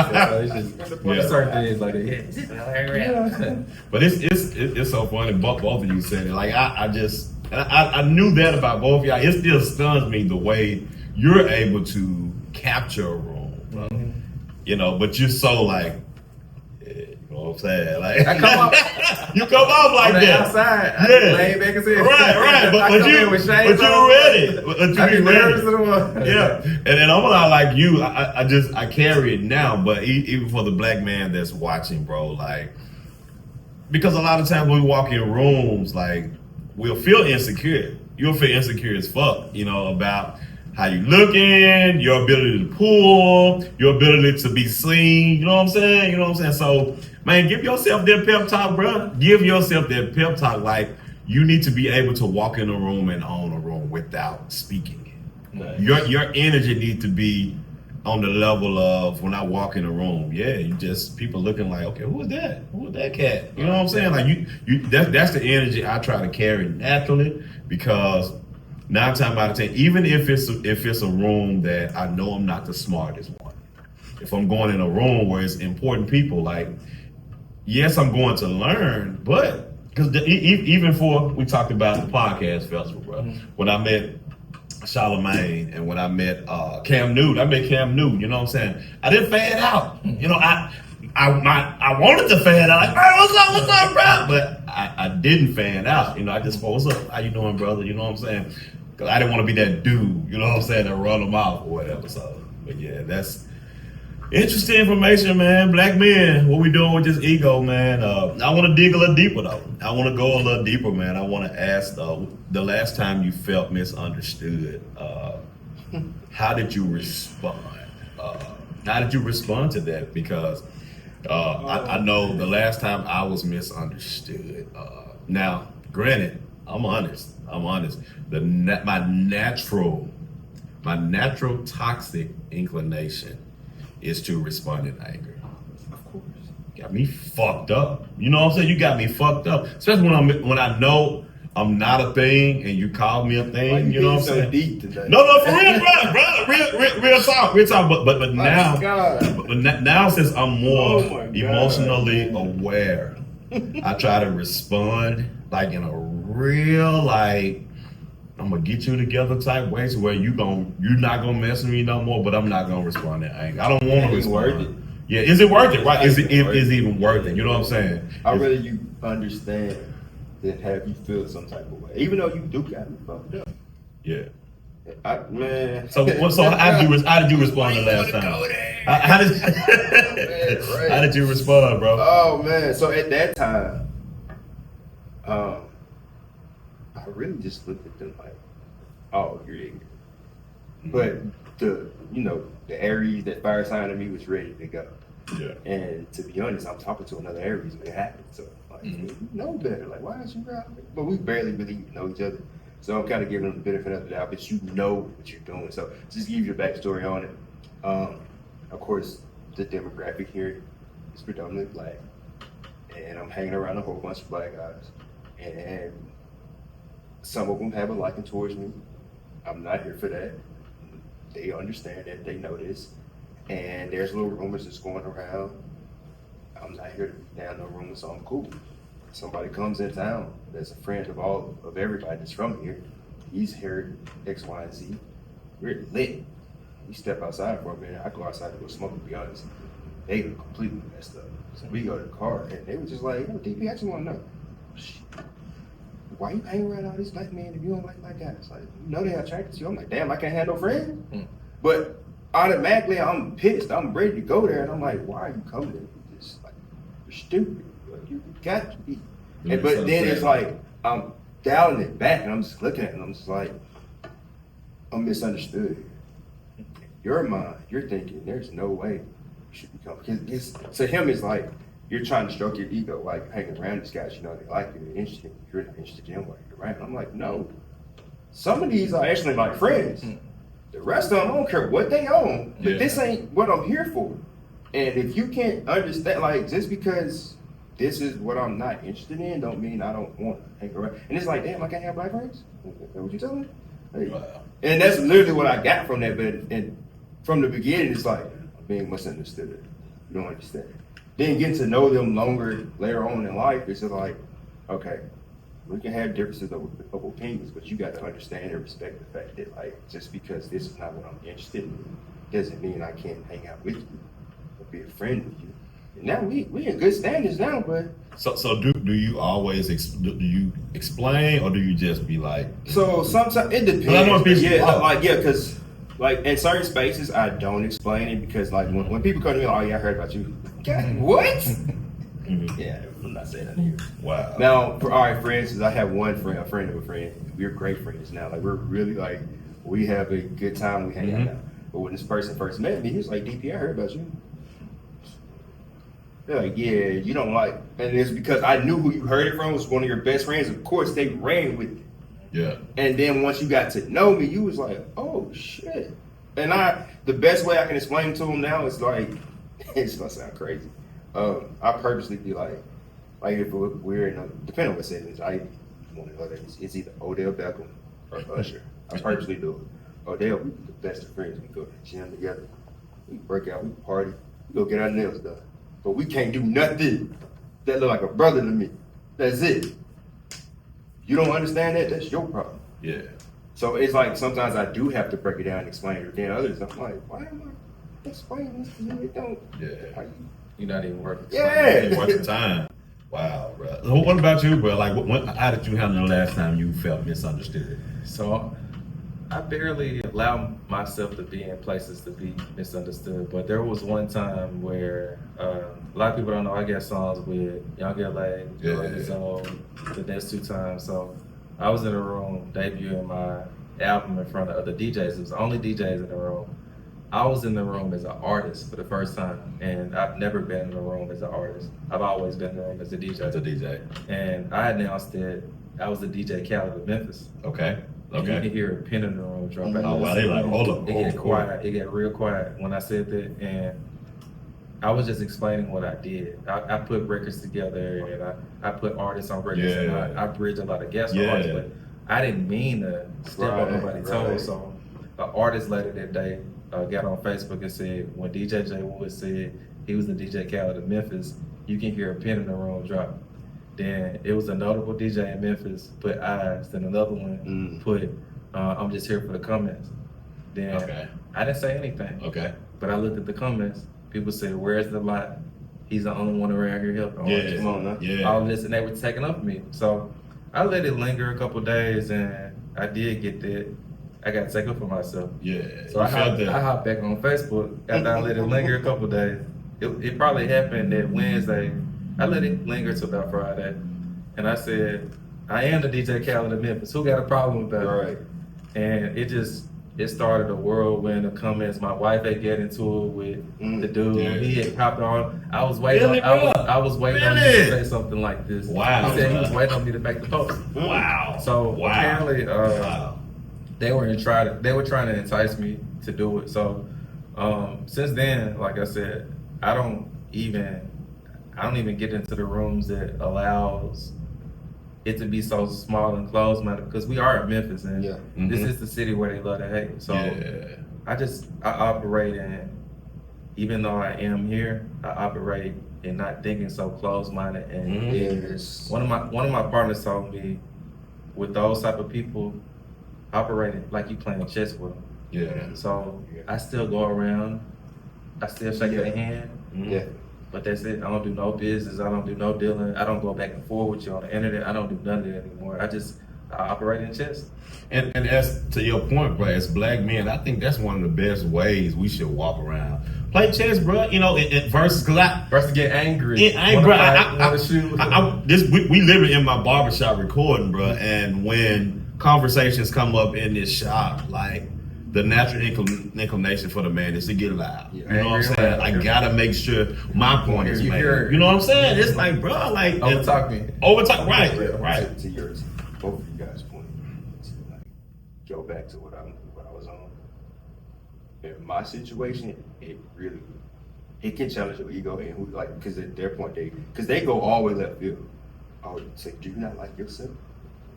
it's just certain things like that. But it's so funny. Both of you said it. Like I knew that about both of y'all. It still stuns me the way you're able to capture a room. You know, but you're so like, you know what I'm saying? Like I come up, you come off like on the that. outside, I lay back and say, right. But you ready? But you be ready. Yeah. And then I'm not like you. I carry it now. But even for the black man that's watching, bro, like, because a lot of times when we walk in rooms, like, we'll feel insecure. You'll feel insecure as fuck, you know, about how you looking, your ability to pull, your ability to be seen. You know what I'm saying? So, man, give yourself that pep talk, bro. Give yourself that pep talk. Like, you need to be able to walk in a room and own a room without speaking. Right. Your energy needs to be on the level of when I walk in a room. Yeah, you just people looking like, okay, who is that? Who is that cat? You know what I'm saying? Like that's the energy I try to carry naturally, because 9 times out of 10, even if it's a room that I know I'm not the smartest one, if I'm going in a room where it's important people, like, yes, I'm going to learn, but because even for, we talked about the podcast festival, bro. When I met Charlamagne and when I met Cam Newton, you know what I'm saying? I didn't fade out. You know, I wanted to fan out, like, hey, what's up, bro? But I didn't fan out. You know, I just spoke, what's up? How you doing, brother? You know what I'm saying? Because I didn't want to be that dude, you know what I'm saying, to run them off or whatever. So, but yeah, that's interesting information, man. Black men, what we doing with this ego, man? I want to dig a little deeper, though. I want to go a little deeper, man. I want to ask, the last time you felt misunderstood, how did you respond? How did you respond to that? Because I know the last time I was misunderstood. Now, granted, I'm honest. My natural toxic inclination is to respond in anger. Of course. Got me fucked up. You know what I'm saying? You got me fucked up. Especially when I know I'm not a thing and you call me a thing. You know what I'm saying? Deep today. No, for real, brother. Real talk. But now, now since I'm more emotionally aware, I try to respond like in a real, like, I'm gonna get you together type way, so where you're not gonna mess with me no more, but I'm not gonna respond in anger. I don't want to respond. Worth it. Yeah, is it worth it? Right? Is it even worth it? You know what I'm saying? I'd rather you understand than have you feel some type of way, even though you do got me fucked up. Yeah. Man. So how did you respond the last time? How did you respond, bro? Oh man, so at that time, I really just looked at them like, oh, you're ignorant. But the Aries, that fire sign of me was ready to go. Yeah. And to be honest, I'm talking to another Aries when it happened. So like, you know better. Like, why aren't you around me? But we barely really know each other. So I'm kind of giving them the benefit of the doubt, but you know what you're doing. So just to give you a backstory on it. Of course, the demographic here is predominantly black. And I'm hanging around a whole bunch of black guys. And some of them have a liking towards me. I'm not here for that. They understand that, they know this. And there's little rumors that's going around. I'm not here to be down no rumors, so I'm cool. Somebody comes in town that's a friend of everybody that's from here. He's heard X, Y, and Z. We're lit. We step outside for a minute. I go outside to go smoke, to be honest. They were completely messed up. So we go to the car, and they were just like, yo, DP, I just want to know, why you hang around all these black men if you don't like black guys? Like, you know they're attracted to you. I'm like, damn, I can't have no friends. But automatically, I'm pissed. I'm ready to go there, and I'm like, why are you coming there? Just like, you're stupid. Like, you got to be. But then it's like, I'm dialing it back, and I'm just looking at it, and I'm just like, I'm misunderstood. In your mind, you're thinking, there's no way you should become. To him, it's like, you're trying to stroke your ego, like hanging around these guys, you know, they like you, they're interested. You're not interested in them while you're around. I'm like, no. Some of these are actually my friends. The rest of them, I don't care what they own, but this ain't what I'm here for. And if you can't understand, like, just because this is what I'm not interested in, don't mean I don't want to hang around. And it's like, damn, I can't have black friends? Is that what you telling me? Hey. And that's literally what I got from that. But and from the beginning, it's like, I'm being misunderstood. You don't understand. Then getting to know them longer later on in life, it's just like, okay, we can have differences of opinions, but you got to understand and respect the fact that, like, just because this is not what I'm interested in, doesn't mean I can't hang out with you or be a friend with you. And now we in good standings now, but so do you always do you explain, or do you just be like? So sometimes it depends. Because like in certain spaces I don't explain it, because like when people come to me, oh yeah, I heard about you. God, what? Yeah, I'm not saying that here. Wow. Now, for instance, I have one friend, a friend of a friend. We're great friends now. Like, we're really like, we have a good time. We hang out now. But when this person first met me, he was like, DP, I heard about you. They're like, yeah, you don't like, and it's because I knew who you heard it from was one of your best friends. Of course, they ran with it. Yeah. And then once you got to know me, you was like, oh shit. And the best way I can explain to them now is like, it's gonna sound crazy. I purposely be like if we're in depending on what settings, I want to know that it's either Odell Beckham or Usher. I purposely do it. Odell, we the best of friends. We go to the gym together. We work out, we party, we go get our nails done. But we can't do nothing that look like a brother to me. That's it. You don't understand that? That's your problem. Yeah. So it's like sometimes I do have to break it down and explain it. Then others, I'm like, why am I explaining this to you? It don't. Yeah. you're not even worth it. Yeah. Worth the time. Wow, bro. So what about you, bro? Like, how did you handle the last time you felt misunderstood? So I barely allow myself to be in places to be misunderstood, but there was one time where a lot of people don't know I got songs with Young LA, the next 2 times. So I was in a room debuting my album in front of other DJs. It was the only DJs in the room. I was in the room as an artist for the first time, and I've never been in the room as an artist. I've always been in the room as a DJ. As a DJ. And I announced that I was the DJ Khaled of Memphis. Okay. And you can hear a pin in the room drop out. Oh, wow. They like, hold up. It got quiet. It got real quiet when I said that, and I was just explaining what I did. I put records together, and I put artists on records, and I bridged a lot of guest artists, but I didn't mean to step on nobody's toes. So an artist later that day got on Facebook and said, when DJ J Wood said he was the DJ Khaled of Memphis, you can hear a pin in the room drop. Then it was a notable DJ in Memphis put eyes. Then another one put I'm just here for the comments. Then I didn't say anything. Okay. But I looked at the comments. People said, "Where's the lot? He's the only one around here helping." Yeah. Come on now. Yeah. All this, and they were taking up for me. So I let it linger a couple days, and I did get that. I got to take up for myself. Yeah. So I hopped back on Facebook after I let it linger a couple days. It probably happened that Wednesday. I let it linger till about Friday, and I said, "I am the DJ Khaled of Memphis. Who got a problem with that?" Right. And it started a whirlwind of comments. My wife had get into it with the dude. Yeah. He had popped on. I was waiting. Really, I was waiting on him Really? to say something like this. Wow. He said he was waiting on me to make the post. Wow. So Wow. apparently, Wow. they were trying to entice me to do it. So since then, like I said, I don't even get into the rooms that allows it to be so small and closed minded, because we are in Memphis, and this is the city where they love to hate. So I operate in, even though I am here, I operate in not thinking so closed minded and ignorant. One of my partners told me, with those type of people, operating like you playing chess with them. Yeah. So I still go around, I still shake their hand. Yeah. But that's it. I don't do no business. I don't do no dealing. I don't go back and forth with you on the internet. I don't do none of that anymore. I operate in chess. And as to your point, bro, as black men, I think that's one of the best ways we should walk around. Play chess, bro. You know, versus get angry. We living in my barbershop recording, bro, and when conversations come up in this shop, like, the natural inclination for the man is to get loud. You know what I'm saying? I gotta make sure my point is made. You know what I'm saying? It's like, bro, like overtalk me. Right. To yours, both of you guys' point. To like go back to what I was on. In my situation, it can challenge your ego, and who, like, because at their point they go all the way left field. Oh, so do you not like yourself?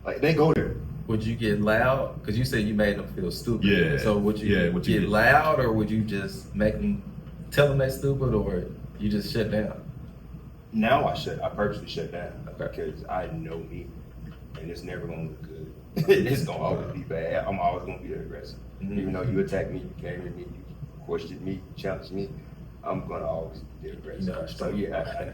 Like, they go there. Would you get loud? Because you said you made them feel stupid. Yeah. So would you get loud, or would you just tell them they're stupid, or you just shut down? Now I purposely shut down because I know me, and it's never gonna look good. It's gonna always be bad. I'm always gonna be aggressive. Even though you attack me, you came at me, you questioned me, you challenged me, I'm gonna always be aggressive. So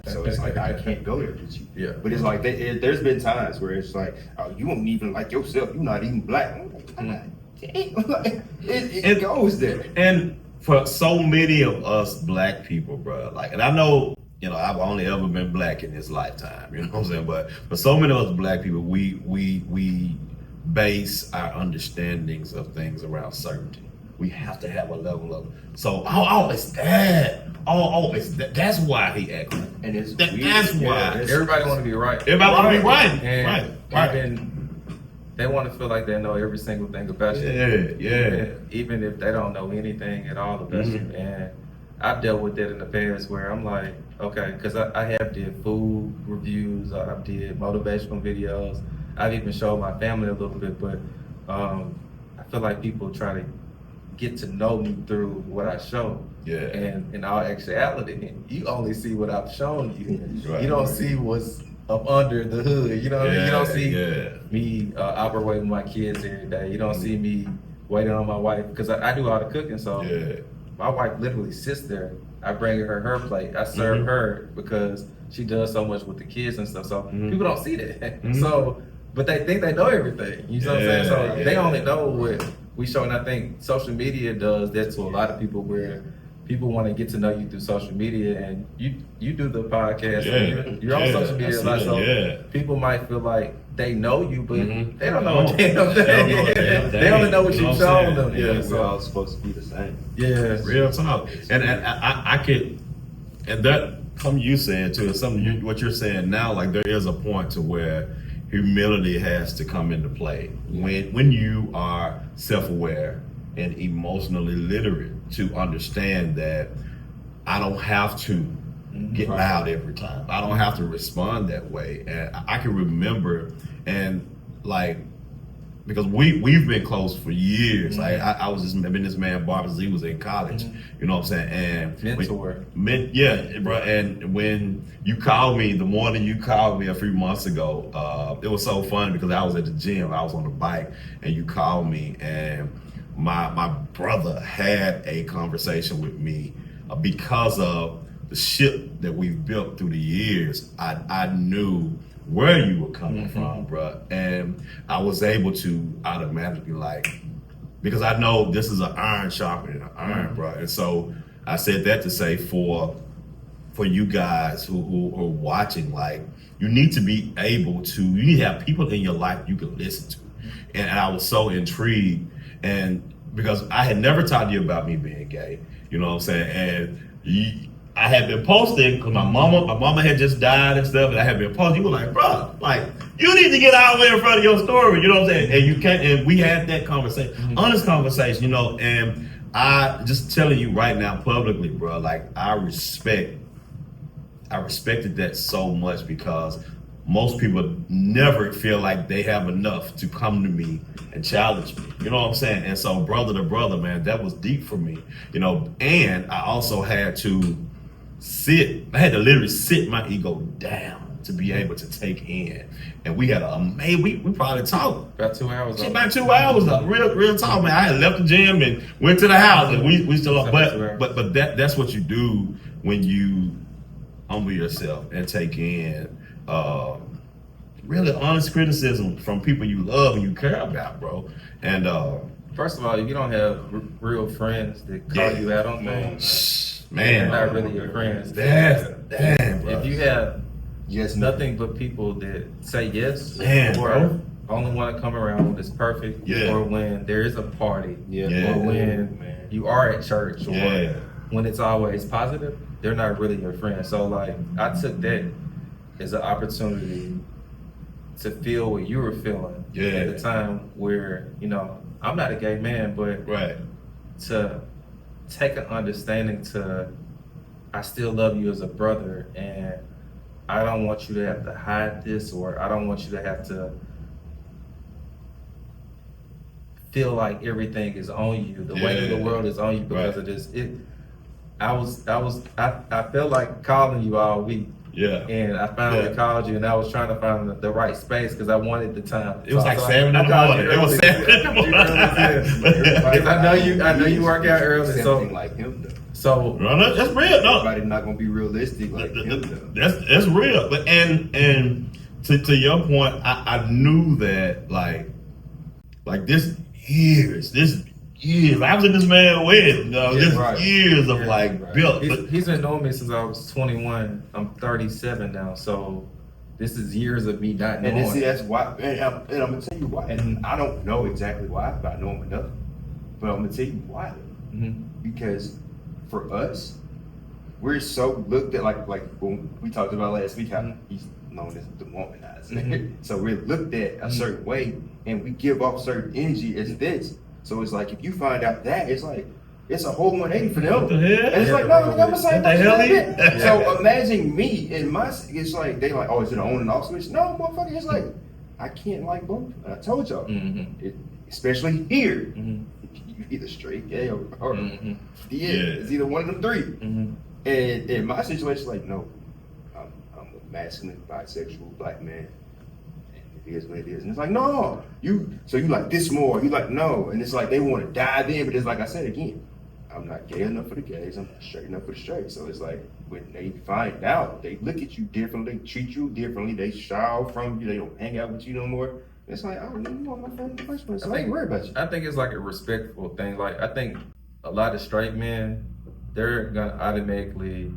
so it's like I can't go there with you. Yeah. But it's like there's been times where it's like, oh, you won't even like yourself. You're not even black. I'm like, God damn. Like, it goes there. And for so many of us black people, bro, like, and I know, you know, I've only ever been black in this lifetime. You know what I'm saying? But for so many of us black people, we base our understandings of things around certainty. We have to have a level of it's that. That's why he acted. And it's that's why. Everybody want to be right. Everybody want to be right. And Right. They want to feel like they know every single thing about you. Yeah. Even if they don't know anything at all about you. And I've dealt with that in the past where I'm like, okay, because I have did food reviews, I've did motivational videos, I've even showed my family a little bit, but I feel like people try to get to know me through what I show. Yeah. And in all actuality, you only see what I've shown you. Right. You don't see what's up under the hood. You know what I mean? You don't see me operating my kids every day. You don't see me waiting on my wife, because I do all the cooking. So my wife literally sits there I bring her plate. I serve her because she does so much with the kids and stuff. So people don't see that. So, but they think they know everything. You know what I'm saying? So they only know what we show. And I think social media does that to a lot of people, where people want to get to know you through social media, and you do the podcast. And you're on social media a lot, so people might feel like they know you, but they don't know a damn thing. They only know what you showed them. Yeah, we're all supposed to be the same. Yeah, real talk. And I could, and that something you said too, and something what you're saying now. Like there is a point to where humility has to come into play when you are self-aware and emotionally literate to understand that I don't have to get loud every time. I don't have to respond that way. And I can remember, and like, because we've been close for years. Like I was just been this man Barber since he was in college. You know what I'm saying? And mentor. Yeah, bro. And when you called me, the morning you called me a few months ago, it was so funny because I was at the gym. I was on the bike, and you called me, and my brother had a conversation with me because of the ship that we've built through the years. I knew where you were coming from, bro, and I was able to automatically, like, because I know this is an iron sharpening an iron, bro. And so I said that to say for you guys who are watching, like, you need to be able to, you need to have people in your life you can listen to. And I was so intrigued, and because I had never talked to you about me being gay, you know what I'm saying? And I had been posting because my mama had just died and stuff, and I had been posting. You were like, bro, like, you need to get out of the way in front of your story, you know what I'm saying? And you can't, and we had that conversation, honest conversation, you know, and I just telling you right now publicly, bro, like, I respected that so much, because most people never feel like they have enough to come to me and challenge me. You know what I'm saying? And so brother to brother, man, that was deep for me, you know. And I also had to literally sit my ego down to be able to take in. And we had we probably talked about 2 hours. About 2 hours, real talk, man. I had left the gym and went to the house, and we still up. But that's what you do when you humble yourself and take in really honest criticism from people you love and you care about, bro. And first of all, if you don't have real friends that call you out on things, man, they're not really your friends. Damn, bro. If you have nothing but people that say yes, or only want to come around when it's perfect, or when there is a party, or when you are at church, or when it's always positive, they're not really your friends. So, like, I took that as an opportunity to feel what you were feeling at the time, where, you know, I'm not a gay man, but to take an understanding to, I still love you as a brother, and I don't want you to have to hide this, or I don't want you to have to feel like everything is on you, the weight of the world is on you because of this. I felt like calling you all week. And I finally called you, and I was trying to find the right space because I wanted the time. It was like 7 in the morning. It was 7 in the morning. I know you work out early. Something like him, though. So that's real. No, everybody's not gonna be realistic like him, though. That's real. But and to your point, I knew that like this years. I was in this man's wedding, years of built. He's been knowing me since I was 21. I'm 37 now, so this is years of me not knowing. And see, that's why. And I'm gonna tell you why. And I don't know exactly why, but I know him enough. But I'm gonna tell you why. Because for us, we're so looked at like when we talked about last week how he's known as the womanizer. So we're looked at a certain way, and we give off certain energy as this. So it's like, if you find out that, it's like, it's a whole 180 for them. And it's like, no, I'm the same person. So imagine me and it's like, they like, oh, is it an on and off switch? No, motherfucker, it's like, I can't like both. And I told y'all, especially here, you either straight, gay, or it's either one of them three. And in my situation, like, no, I'm a masculine, bisexual, black man. It is what it is. And it's like, no, you like this more. You like, no. And it's like they want to dive in, but it's like I said again, I'm not gay enough for the gays, I'm not straight enough for the straight. So it's like when they find out, they look at you differently, they treat you differently, they shy off from you, they don't hang out with you no more. It's like, I don't even want my friend in the first place, so I ain't worried about you. I think it's like a respectful thing. Like, I think a lot of straight men, they're gonna automatically,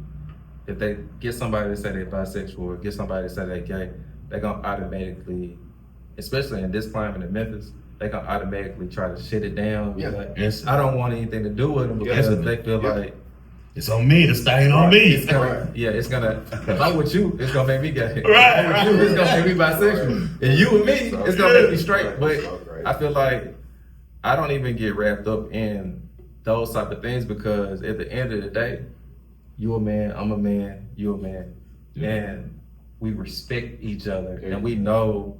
if they get somebody to say they're bisexual or get somebody to say they're gay, they're gonna automatically, especially in this climate in Memphis, they gonna automatically try to shit it down. Yeah. Like, Yes. I don't want anything to do with them because they feel like it's on me. The stain on me. it's gonna, it's gonna. If I'm with you, it's gonna make me gay. Right, If I'm with you, it's gonna make me bisexual. And you and me, it's gonna make me straight. But I feel like I don't even get wrapped up in those type of things because at the end of the day, you a man, I'm a man, you a man, and we respect each other, and we know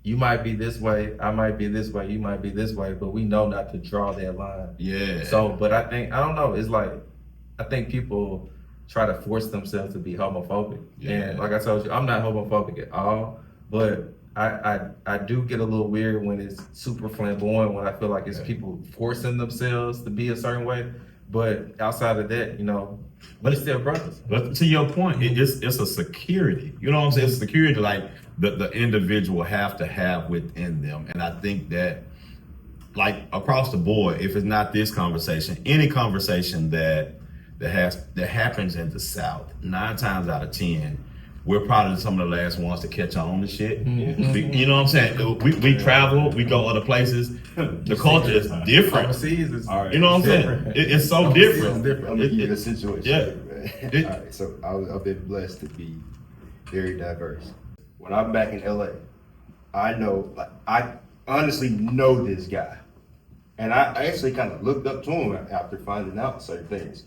you might be this way, I might be this way, you might be this way, but we know not to draw that line. Yeah. So, but I don't know, it's like, I think people try to force themselves to be homophobic. Yeah. And like I told you, I'm not homophobic at all, but I do get a little weird when it's super flamboyant, when I feel like it's people forcing themselves to be a certain way. But outside of that, but it's still brothers. But to your point, it's a security. You know what I'm saying? It's security like the individual have to have within them. And I think that like across the board, if it's not this conversation, any conversation that happens in the South, 9 times out of 10, we're probably some of the last ones to catch on to shit. Mm-hmm. You know what I'm saying? We travel, we go other places. The culture is different. Overseas is, You know what I'm saying? It's so different. I'm gonna give you a situation. Yeah. All right, so I've been blessed to be very diverse. When I'm back in LA, I know, like, I honestly know this guy. And I actually kind of looked up to him after finding out certain things.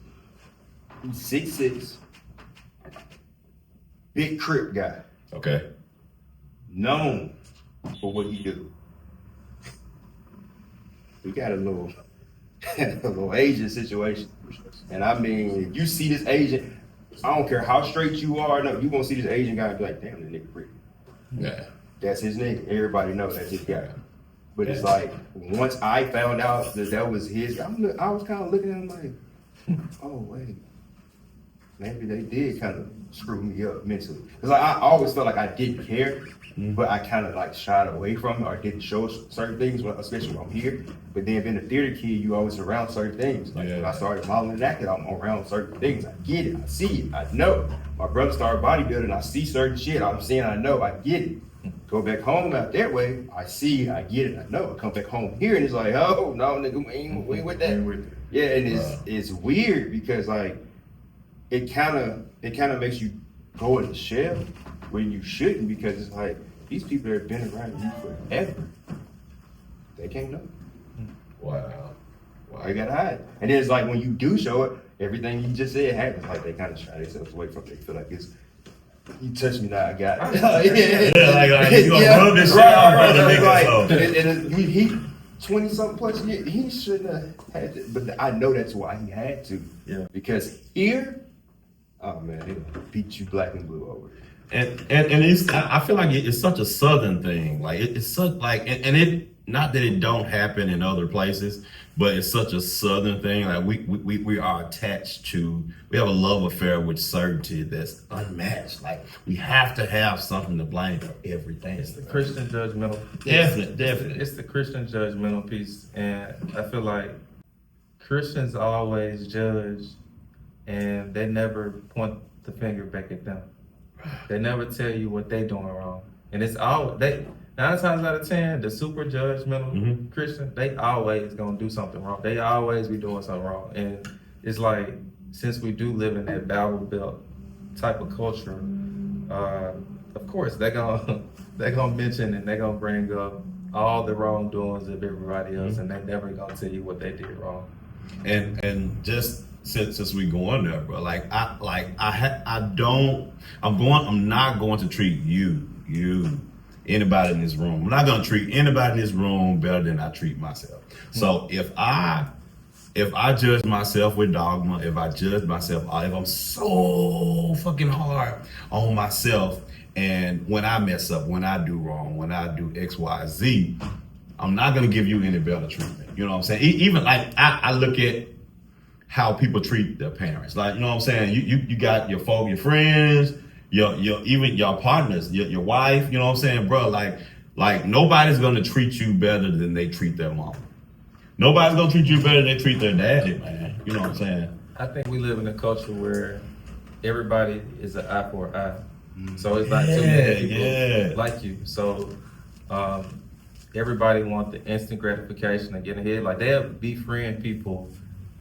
He's 6'6", big crip guy, Okay. known for what he do. We got a little Asian situation. And I mean, if you see this Asian, I don't care how straight you are, no, you won't see this Asian guy and be like, damn, that nigga pretty. Yeah. That's his nigga. Everybody knows that's his guy. But it's like, once I found out that was his guy, I was kind of looking at him like, oh, wait. Maybe they did kind of screw me up mentally. Because I always felt like I didn't care, but I kind of like shied away from it or didn't show certain things, especially when I'm here. But then being a theater kid, you always around certain things. Like when I started modeling and acting, I'm around certain things. I get it, I see it, I know. My brother started bodybuilding, I see certain shit. I'm seeing, I know, I get it. Go back home out that way, I see, I get it, I know. I come back home here and it's like, oh, no, nigga, we ain't with that. Yeah, and it's weird because like, it kind of makes you go in the shell when you shouldn't, because it's like these people that have been around you forever, they can't know. Wow. They gotta hide. And then it's like when you do show it, everything you just said happens. Like they kind of shy themselves away from it. They feel like it's, you touch me now, I got it. Yeah, like you gonna rub this shit out, brother, nigga. He 20-something plus years, he shouldn't have had to, but I know that's why he had to. Yeah. Because here, oh man, he'll beat you black and blue over. And it's, I feel like it's such a Southern thing. Like it's such like, and it, not that it don't happen in other places, but it's such a Southern thing. Like we are attached to, we have a love affair with certainty that's unmatched. Like we have to have something to blame for everything. It's the Christian judgmental. Definitely. It's the Christian judgmental piece, and I feel like Christians always judge, and they never point the finger back at them. They never tell you what they doing wrong, and it's all they. 9 times out of 10, the super judgmental Christian, they always gonna do something wrong. They always be doing something wrong, and it's like, since we do live in that Bible Belt type of culture, of course they're gonna mention and they're gonna bring up all the wrongdoings of everybody else, and they're never gonna tell you what they did wrong. And just since we going there, bro, I'm not going to treat you, anybody in this room. I'm not gonna treat anybody in this room better than I treat myself. So if I judge myself with dogma, if I judge myself, if I'm so fucking hard on myself, and when I mess up, when I do wrong, when I do X, Y, Z, I'm not gonna give you any better treatment. You know what I'm saying? Even like I look at how people treat their parents. Like, you know what I'm saying? You got your folk, your friends, your even your partners, your wife, you know what I'm saying, bro? Like nobody's gonna treat you better than they treat their mom. Nobody's gonna treat you better than they treat their daddy, man. You know what I'm saying? I think we live in a culture where everybody is an eye for an eye. So it's not too many people like you. So everybody wants the instant gratification and get ahead. Like they'll befriend people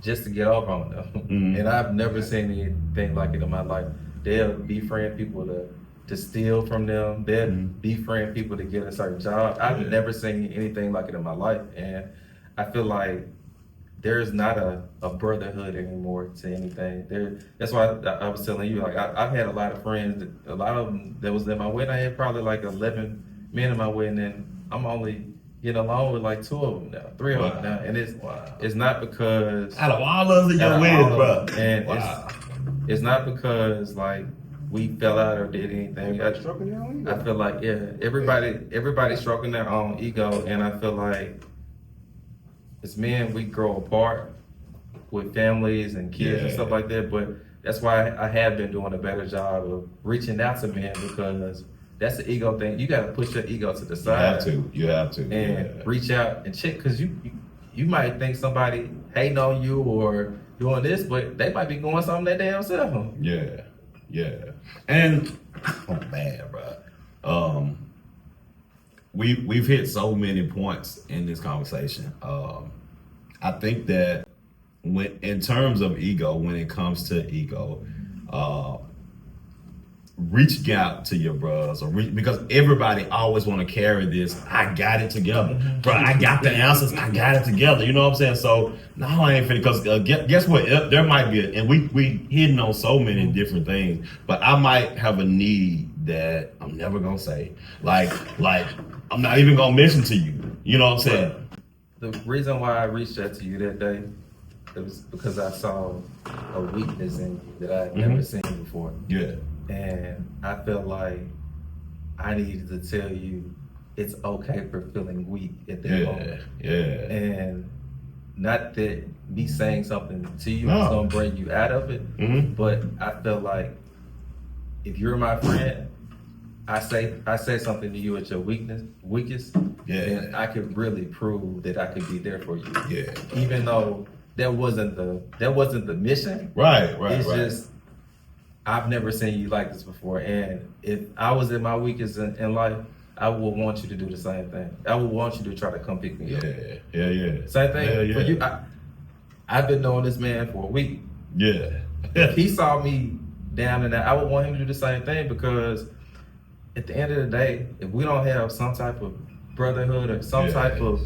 just to get off on them. And I've never seen anything like it in my life. They'll befriend people to steal from them. They'll befriend people to get a certain job. I've never seen anything like it in my life. And I feel like there's not a brotherhood anymore to anything. That's why I was telling you, like I've had a lot of friends, a lot of them that was in my wedding. I had probably like 11 men in my wedding, and I'm only getting along with like 2 of them now, 3 of them now. And it's not because out of all of us in your wedding, bro. And it's not because like we fell out or did anything. I feel like everybody's stroking their own ego, and I feel like as men, we grow apart with families and kids and stuff like that, but that's why I have been doing a better job of reaching out to men, because that's the ego thing. You got to push your ego to the side. You have to. And reach out and check, because you might think somebody hating on you or doing this, but they might be going something that damn self. Yeah. And, oh man, bro. We've hit so many points in this conversation. I think that in terms of ego, when it comes to ego, reaching out to your brothers, because everybody always want to carry this. I got it together, bro. I got the answers. I got it together. You know what I'm saying? So no, I ain't finna. Because guess what? There might be, and we hitting on so many different things. But I might have a need that I'm never gonna say. Like I'm not even gonna mention to you. You know what I'm saying? The reason why I reached out to you that day, it was because I saw a weakness in you that I had never seen before. Yeah. And I felt like I needed to tell you it's okay for feeling weak at that moment. Yeah. And not that me saying something to you is gonna bring you out of it, but I felt like if you're my friend, I say something to you at your weakest, then I could really prove that I could be there for you. Yeah. Even though that wasn't the mission. Right. It's just I've never seen you like this before, and if I was at my weakest in life, I would want you to do the same thing. I would want you to try to come pick me up. Yeah. Same thing for you. I've been knowing this man for a week. Yeah. If he saw me down and out, I would want him to do the same thing, because at the end of the day, if we don't have some type of brotherhood or some type of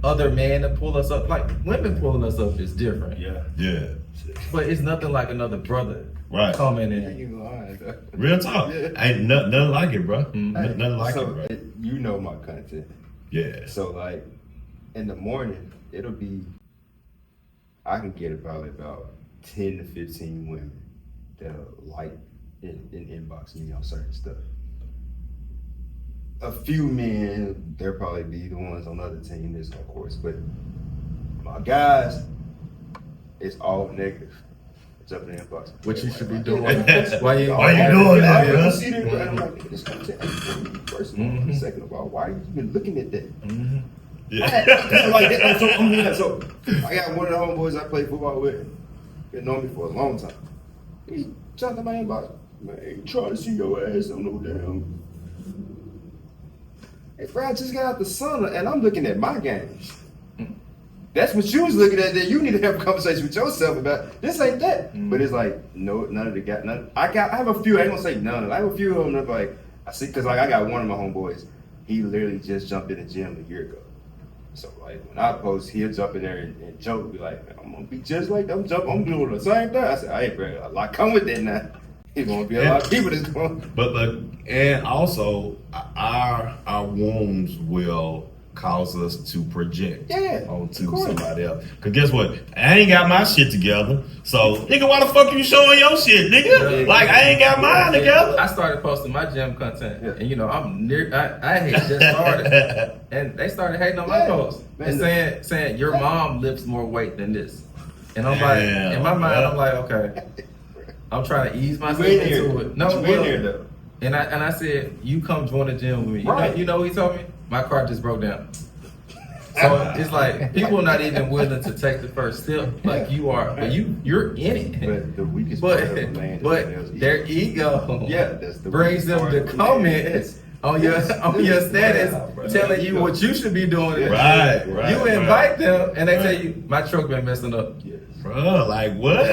other man to pull us up, like women pulling us up is different. Yeah. But it's nothing like another brother coming in. Real talk. Ain't nothing like it, bro. Nothing like it, bro. You know my content. Yeah. So like in the morning, it'll be, I can get probably about 10 to 15 women that'll like in inbox me on certain stuff. A few men, they'll probably be the ones on the other team, this of course, but my guys, it's all negative. It's up in the inbox. What you should be doing? Why you doing that, bro? I see that, and I'm like, this content ain't for you, first of all. Second of all, why are you even looking at that? So I got one of the homeboys I play football with, been known me for a long time. He jumped in my inbox. Man, trying to see your ass on no damn. Hey, bro, I just got out the sauna and I'm looking at my games. That's what you was looking at. That you need to have a conversation with yourself about. This ain't that. But it's like, no, none of the guys. I have a few. I ain't gonna say none. I have a few of them that like I see, cause like I got one of my homeboys. He literally just jumped in the gym a year ago. So like when I post, he'll jump in there and joke, be like, I'm gonna be just like them. I'm doing the same thing. I said, hey, bro, a lot come with that now. There's gonna be a lot of people that's going. But and also our wounds will cause us to project onto somebody else. Cause guess what? I ain't got my shit together. So nigga, why the fuck you showing your shit, nigga? Like I ain't got mine together. I started posting my gym content, and you know I had just started, and they started hating on my posts and saying your mom lifts more weight than this. And I'm like, in my mind, I'm like, okay, I'm trying to ease myself into it. No, though. And I said, you come join the gym with me. Right. You know what he told me? My car just broke down. So it's like people are not even willing to take the first step like you are, but you're in it. But the weakest part of a man is their ego that's the brings them to comment on your status, telling you what you should be doing. Right. You invite them and they tell you, my truck been messing up. Bro, like what?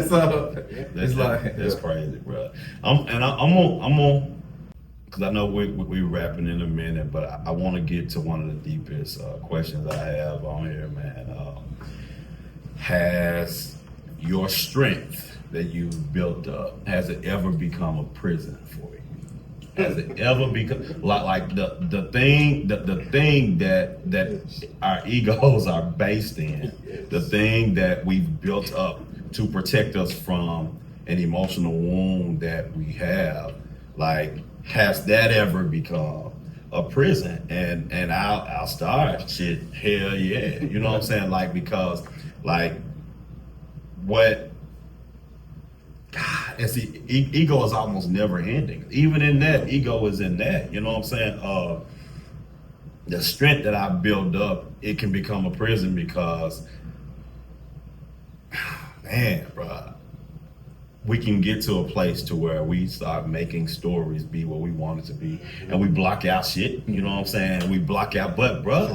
So it's like that's crazy, bro. I'm on because I know we're wrapping in a minute, but I want to get to one of the deepest questions I have on here, man. Has your strength that you've built up, has it ever become a prison for you? Has it ever become like the thing that our egos are based in, the thing that we've built up to protect us from an emotional wound that we have, like, has that ever become a prison? And I'll start shit, hell yeah. You know what I'm saying? Like, because like what God, it's the ego is almost never ending. Even in that, ego is in that. You know what I'm saying? The strength that I build up, it can become a prison because, man, bro, we can get to a place to where we start making stories be what we want it to be, and we block out shit. You know what I'm saying? We block out, but bro,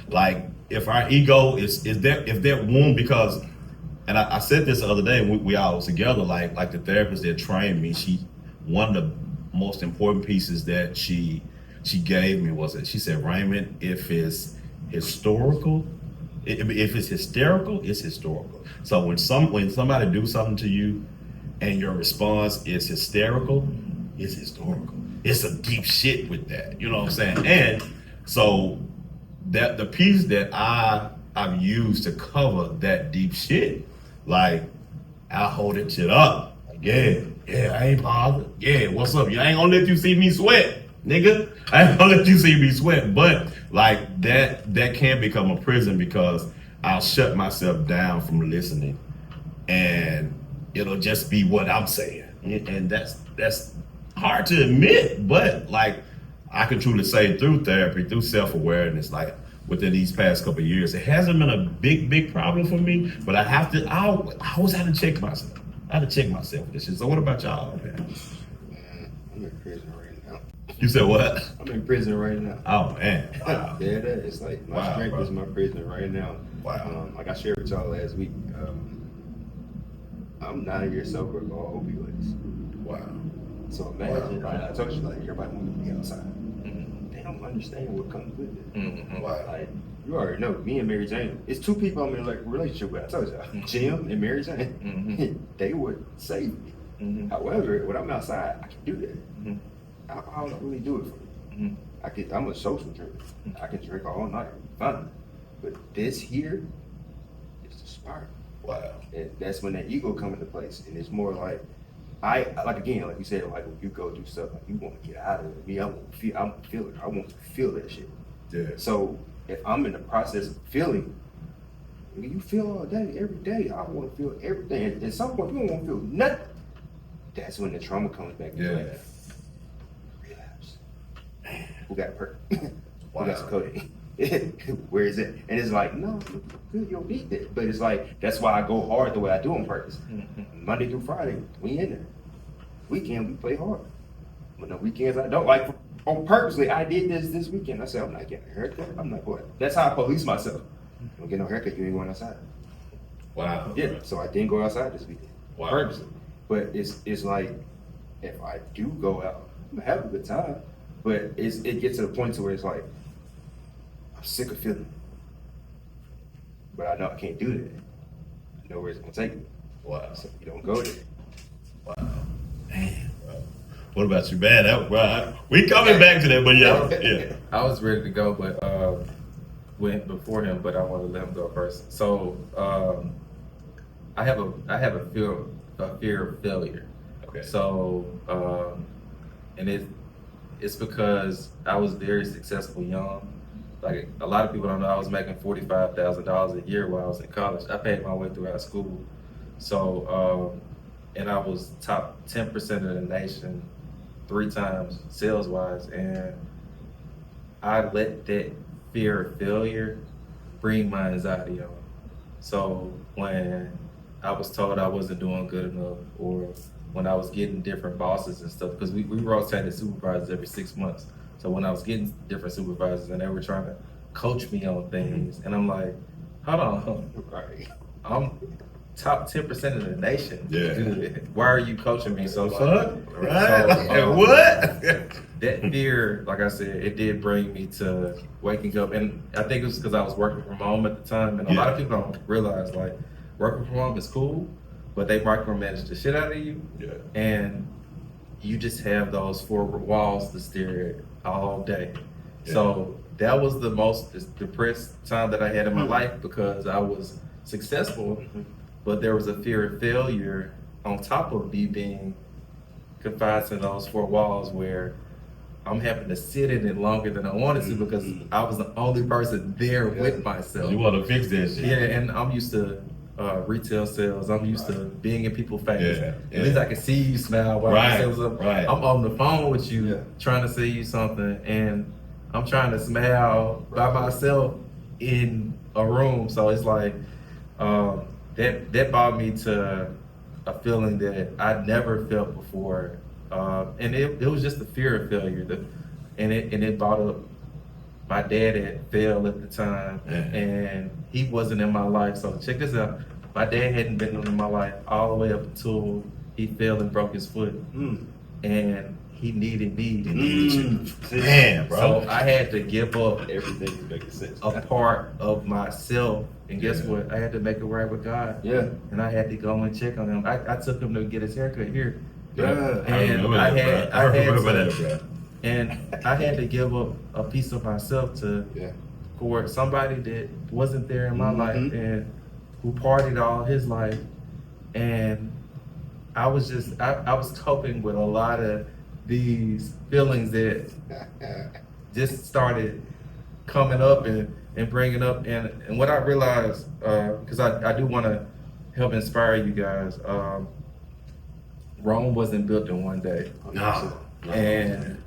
like if our ego is if that wound, because. And I said this the other day, and we all was together, like the therapist that trained me, one of the most important pieces that she gave me was that she said, Raymond, if it's historical, if it's hysterical, it's historical. So when somebody do something to you and your response is hysterical, it's historical. It's a deep shit with that. You know what I'm saying? And so that the piece that I've used to cover that deep shit, like, I'll hold that shit up. Like, yeah, I ain't bothered. Yeah, what's up? I ain't gonna let you see me sweat, nigga. I ain't gonna let you see me sweat. But like that can become a prison because I'll shut myself down from listening, and it'll just be what I'm saying. And that's hard to admit, but like I can truly say through therapy, through self-awareness, like within these past couple of years, it hasn't been a big problem for me, but I always have to check myself. I have to check myself with this shit. So what about y'all, man? I'm in prison right now. You said what? I'm in prison right now. Oh man. Wow. Yeah, that is like my strength is my prison right now. Wow. Like I shared with y'all last week, I'm 9 years sober of all opioids. Wow. So imagine, I told you, like, everybody wants to be outside. They don't understand what comes with it. Wow. Like, you already know, me and Mary Jane, it's two people I'm in like a relationship with. I told y'all, Jim and Mary Jane, they would save me. However, when I'm outside, I can do that. Alcohol don't really do it for me. I'm a social drinker. I can drink all night, fine. But this here is the spark. Wow. And that's when that ego come into place, and it's more like like you said, like when you go do stuff, like you want to get out of it. Me, I want to feel it. I want to feel that shit. Yeah. So if I'm in the process of feeling, you feel all day, every day. I want to feel everything. And at some point, you don't want to feel nothing. That's when the trauma comes back. Yeah. Like, relapse. Man, who got a perk? Who got some codeine? Where is it? And it's like, no, good, you don't need that. But it's like, that's why I go hard the way I do on purpose. Monday through Friday, we in there. Weekend, we play hard. But the weekends, I don't. Like, on purposely, I did this weekend. I said, I'm not getting a haircut. I'm not going. That's how I police myself. Don't get no haircut, you ain't going outside. Wow. Yeah, so I didn't go outside this weekend. Wow. Purposely. But it's like, if I do go out, I'm gonna have a good time. But it gets to the point to where it's like, I'm sick of feeling. But I know I can't do that. I know where it's gonna take me. Wow. So you don't go there. Wow. Man, bro. What about you, man? Bro, we coming back to that, but yeah. I was ready to go, but went before him, but I want to let him go first. So I have a fear of failure. Okay. So and it's because I was very successful young, like a lot of people don't know, I was making $45,000 a year while I was in college. I paid my way throughout school. So, and I was top 10% of the nation 3 times sales-wise. And I let that fear of failure bring my anxiety on. So when I was told I wasn't doing good enough, or when I was getting different bosses and stuff, because we rotated supervisors every 6 months. So when I was getting different supervisors and they were trying to coach me on things, and I'm like, hold on, Right. I'm top 10% of the nation. Yeah. Dude, why are you coaching me so Fuck, much? right? So, What? that fear, like I said, it did bring me to waking up. And I think it was because I was working from home at the time. And a lot of people don't realize, like, working from home is cool, but they micromanage the shit out of you. Yeah. And you just have those 4 walls to stare at all day. Yeah. So that was the most depressed time that I had in my life, because I was successful, but there was a fear of failure on top of me being confined to those 4 walls, where I'm having to sit in it longer than I wanted to, because I was the only person there with myself. You want to fix that shit. Yeah, and I'm used to retail sales. I'm used to being in people's face. Yeah, At least I can see you smile while Right, I say what's up. right. I'm on the phone with you, trying to say you something, and I'm trying to smile by myself in a room. So it's like that brought me to a feeling that I'd never felt before, and it was just the fear of failure. And it brought up my dad had failed at the time, and he wasn't in my life. So check this out. My dad hadn't been in my life all the way up until he failed and broke his foot. And he needed me. Man, bro. So I had to give up Everything is making sense. a part of myself. And guess what? I had to make it right with God. Yeah. And I had to go and check on him. I took him to get his haircut here. Yeah. And I had that, to, bro. and I had to give up a piece of myself to for somebody that wasn't there in my life and who partied all his life. And I was coping with a lot of these feelings that just started coming up and bringing up. And what I realized, because I do want to help inspire you guys, Rome wasn't built in one day. No. And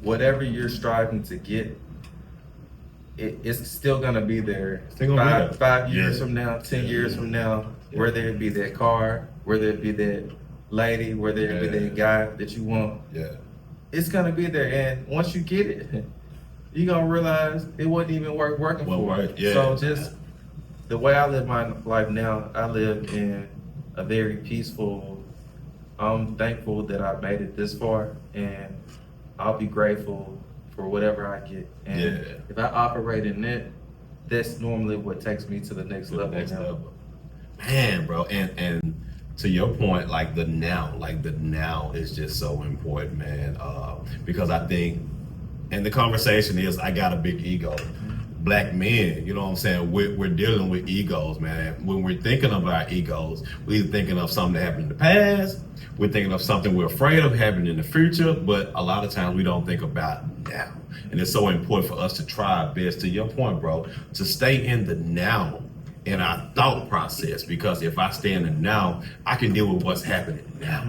whatever you're striving to get, it's still gonna be there. Five years from now, 10 years from now, whether it be that car, whether it be that lady, whether it be that guy that you want, it's gonna be there. And once you get it, you're gonna realize it wasn't even worth working for. So just the way I live my life now, I live in a very peaceful. I'm thankful that I made it this far, and I'll be grateful for whatever I get. And if I operate in it, that's normally what takes me to the next level. Man, bro, and to your point, like the now is just so important, man. Because I think, and the conversation is, I got a big ego. Black men, you know what I'm saying? We're dealing with egos, man. When we're thinking of our egos, we're thinking of something that happened in the past. We're thinking of something we're afraid of happening in the future, but a lot of times we don't think about now. And it's so important for us to try our best, to your point, bro, to stay in the now in our thought process. Because if I stay in the now, I can deal with what's happening now.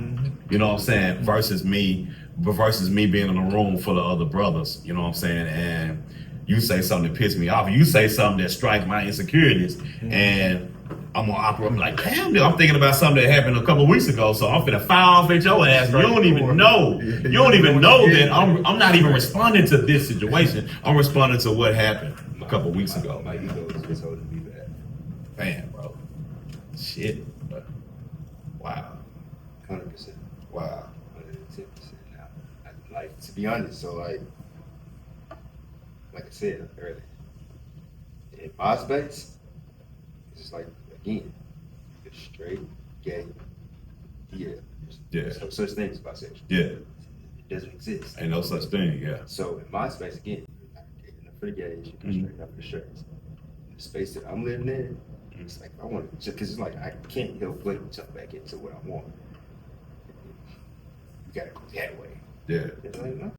You know what I'm saying? Versus me being in a room full of other brothers, you know what I'm saying? And you say something that pisses me off. You say something that strikes my insecurities, and I'm gonna operate. I'm like, damn, I'm thinking about something that happened a couple of weeks ago, so I'm finna fire off at your ass. You don't even know. You don't even know that I'm not even responding to this situation. I'm responding to what happened a couple of weeks ago. My ego is just holding me back. Man, bro. Shit. Wow. 100%. Wow. 110% now. Like, to be honest, so like I said earlier, in my space, it's just like, again, it's straight, gay, there's no such thing as bisexual. It doesn't exist. Ain't no such thing, So in my space, again, you're not gay enough for the gays, you're not straight enough for the straights. In the space that I'm living in, it's like, I want to, because it's like, I can't help but jump back into what I want. You gotta go that way. Yeah. It's like, no.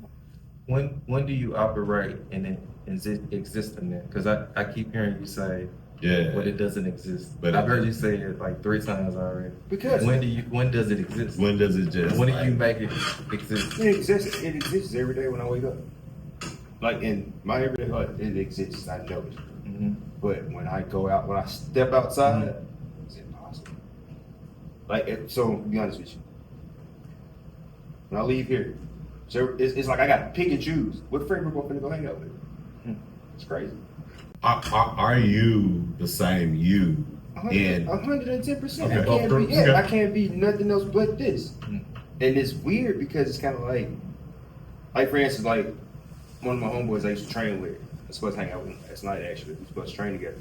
When do you operate in it exist in there? Because I keep hearing you say, Yeah. but it doesn't exist. But I've heard you say it like 3 times already. Because when does it exist? When does it just? When do like, you make it exist? it exists every day when I wake up. Like in my everyday life, it exists. I know it. Mm-hmm. But when I go out, when I step outside, it's impossible. So to be honest with you, when I leave here, so it's like I got to pick and choose what friend group I'm gonna go hang out with. It's crazy. Are you the same you? 110%. I can't be nothing else but this. And it's weird because it's kind of like for instance, like one of my homeboys I used to train with, I was supposed to hang out with him last night actually. We were supposed to train together.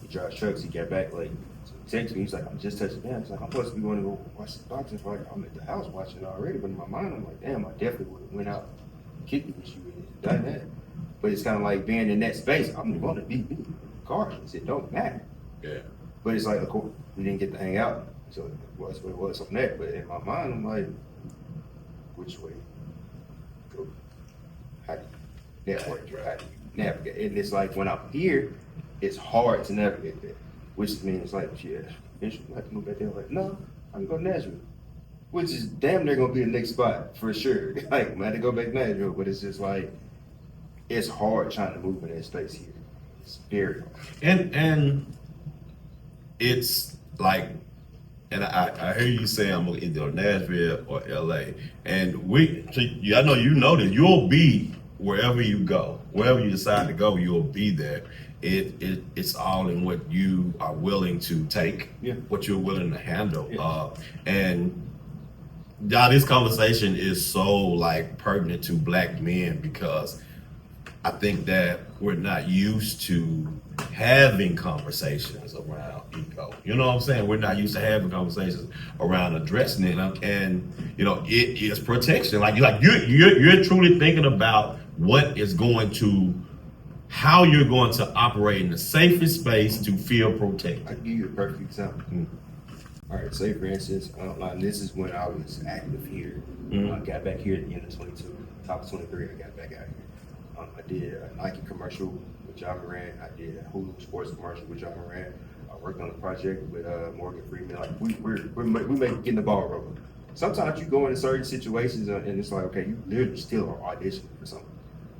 He drives trucks, he got back late. So he texted me, he's like, I'm just touching down. He's like, I'm supposed to be going to go watch the boxing fight. I'm at the house watching it already, but in my mind I'm like, damn, I definitely would have went out and kicked it with you and done that. But it's kind of like being in that space. I'm going to be me, regardless. It don't matter. Yeah. But it's like, of course, we didn't get to hang out, so it was what it was on that. But in my mind, I'm like, which way go? How do you network? How do you navigate? And it's like when I'm here, it's hard to navigate that, which means like, yeah, eventually I have to move back there. Like, no, I can go to Nashville, which is damn near gonna be the next spot for sure. Like, I had to go back to Nashville, but it's just like, it's hard trying to move in that space here. It's very hard. And it's like, and I hear you say I'm gonna either Nashville or LA, and I know you know that you'll be wherever you go, wherever you decide to go, you'll be there. It's all in what you are willing to take, what you're willing to handle, and y'all, this conversation is so like pertinent to Black men because I think that we're not used to having conversations around ego. You know what I'm saying? We're not used to having conversations around addressing it, and you know, it is protection. Like you're truly thinking about what is going to, how you're going to operate in the safest space to feel protected. I'll give you a perfect example. All right, say for instance, this is when I was active here. I got back here at the end of 22, top of 23, I got back out here. I did a Nike commercial with John Moran. I did a Hulu Sports commercial with John Moran. I worked on a project with Morgan Freeman. Like we make getting the ball rolling. Sometimes you go into certain situations and it's like, okay, you literally still are auditioning for something.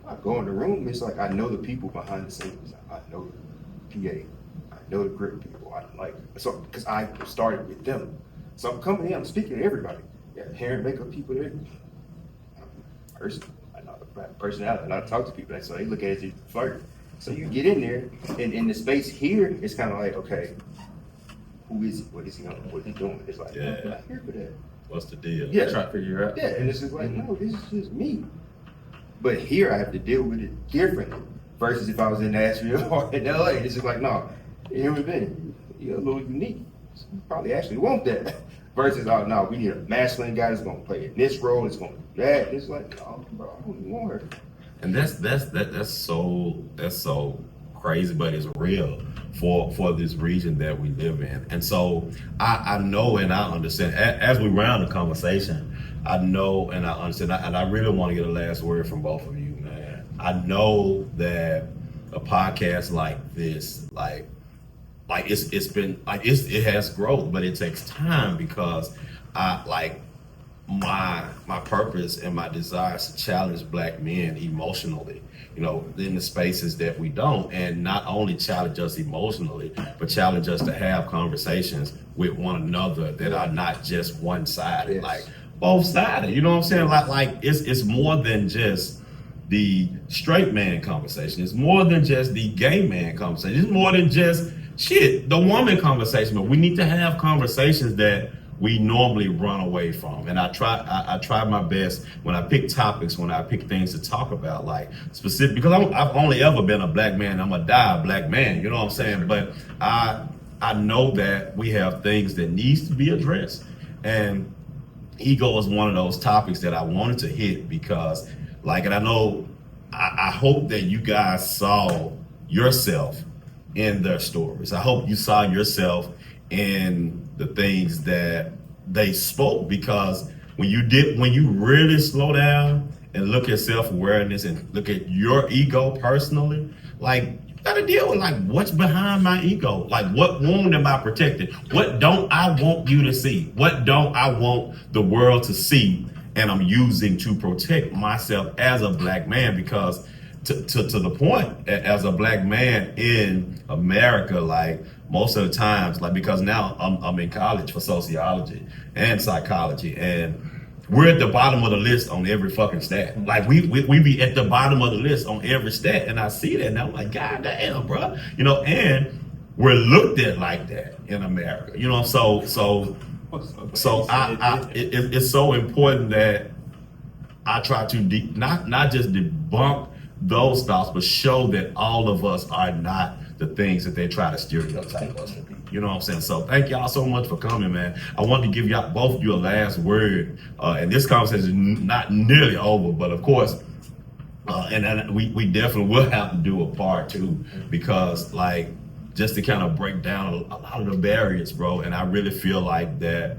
I go in the room, it's like I know the people behind the scenes. I know the PA. I know the grip people. So because I started with them. So I'm coming in, I'm speaking to everybody. Yeah, hair and makeup people there. Person. Personality, and I talk to people, so they look at you flirting. So you get in there, and in the space here, it's kind of like, okay, who is he? What is he on? What is he doing? It's like, I'm not here for that. What's the deal? Yeah, Try to figure it out. Yeah, and it's just like, no, this is just me. But here, I have to deal with it differently versus if I was in Nashville or in LA. It's just like, no, human being, you're a little unique. So you probably actually want that. Versus, oh no, we need a masculine guy that's gonna play in this role. It's gonna do that. It's like, oh, bro, I don't even want her. And that's so crazy, but it's real for this region that we live in. And so I know and I understand as we round the conversation. I know and I understand, and I really want to get a last word from both of you, man. I know that a podcast like this, it's been like it has growth, but it takes time because my purpose and my desires to challenge Black men emotionally, you know, in the spaces that we don't, and not only challenge us emotionally, but challenge us to have conversations with one another that are not just one-sided, like both-sided. You know what I'm saying? Like it's more than just the straight man conversation. It's more than just the gay man conversation. It's more than just the woman conversation. But we need to have conversations that we normally run away from. And I try my best when I pick topics, when I pick things to talk about, like specific, because I've only ever been a Black man. I'm gonna die a Black man. You know what I'm saying? But I know that we have things that needs to be addressed, and ego is one of those topics that I wanted to hit because, and I know, I hope that you guys saw yourself in their stories. I hope you saw yourself in the things that they spoke, because when you really slow down and look at self-awareness and look at your ego personally, like you gotta deal with like what's behind my ego. Like what wound am I protecting? What don't I want you to see? What don't I want the world to see? And I'm using to protect myself as a black man, because to the point, as a black man in America, like most of the times, like because now I'm in college for sociology and psychology, and we're at the bottom of the list on every fucking stat. Like we be at the bottom of the list on every stat, and I see that and I'm like, God damn, bro, you know, and we're looked at like that in America, you know. So it's so important that I try to not just debunk those thoughts, but show that all of us are not the things that they try to stereotype us to be. You know what I'm saying? So thank y'all so much for coming, man. I wanted to give y'all both of you a last word. And this conversation is not nearly over, but of course, and we definitely will have to do a part 2, because like just to kind of break down a lot of the barriers, bro. And I really feel like that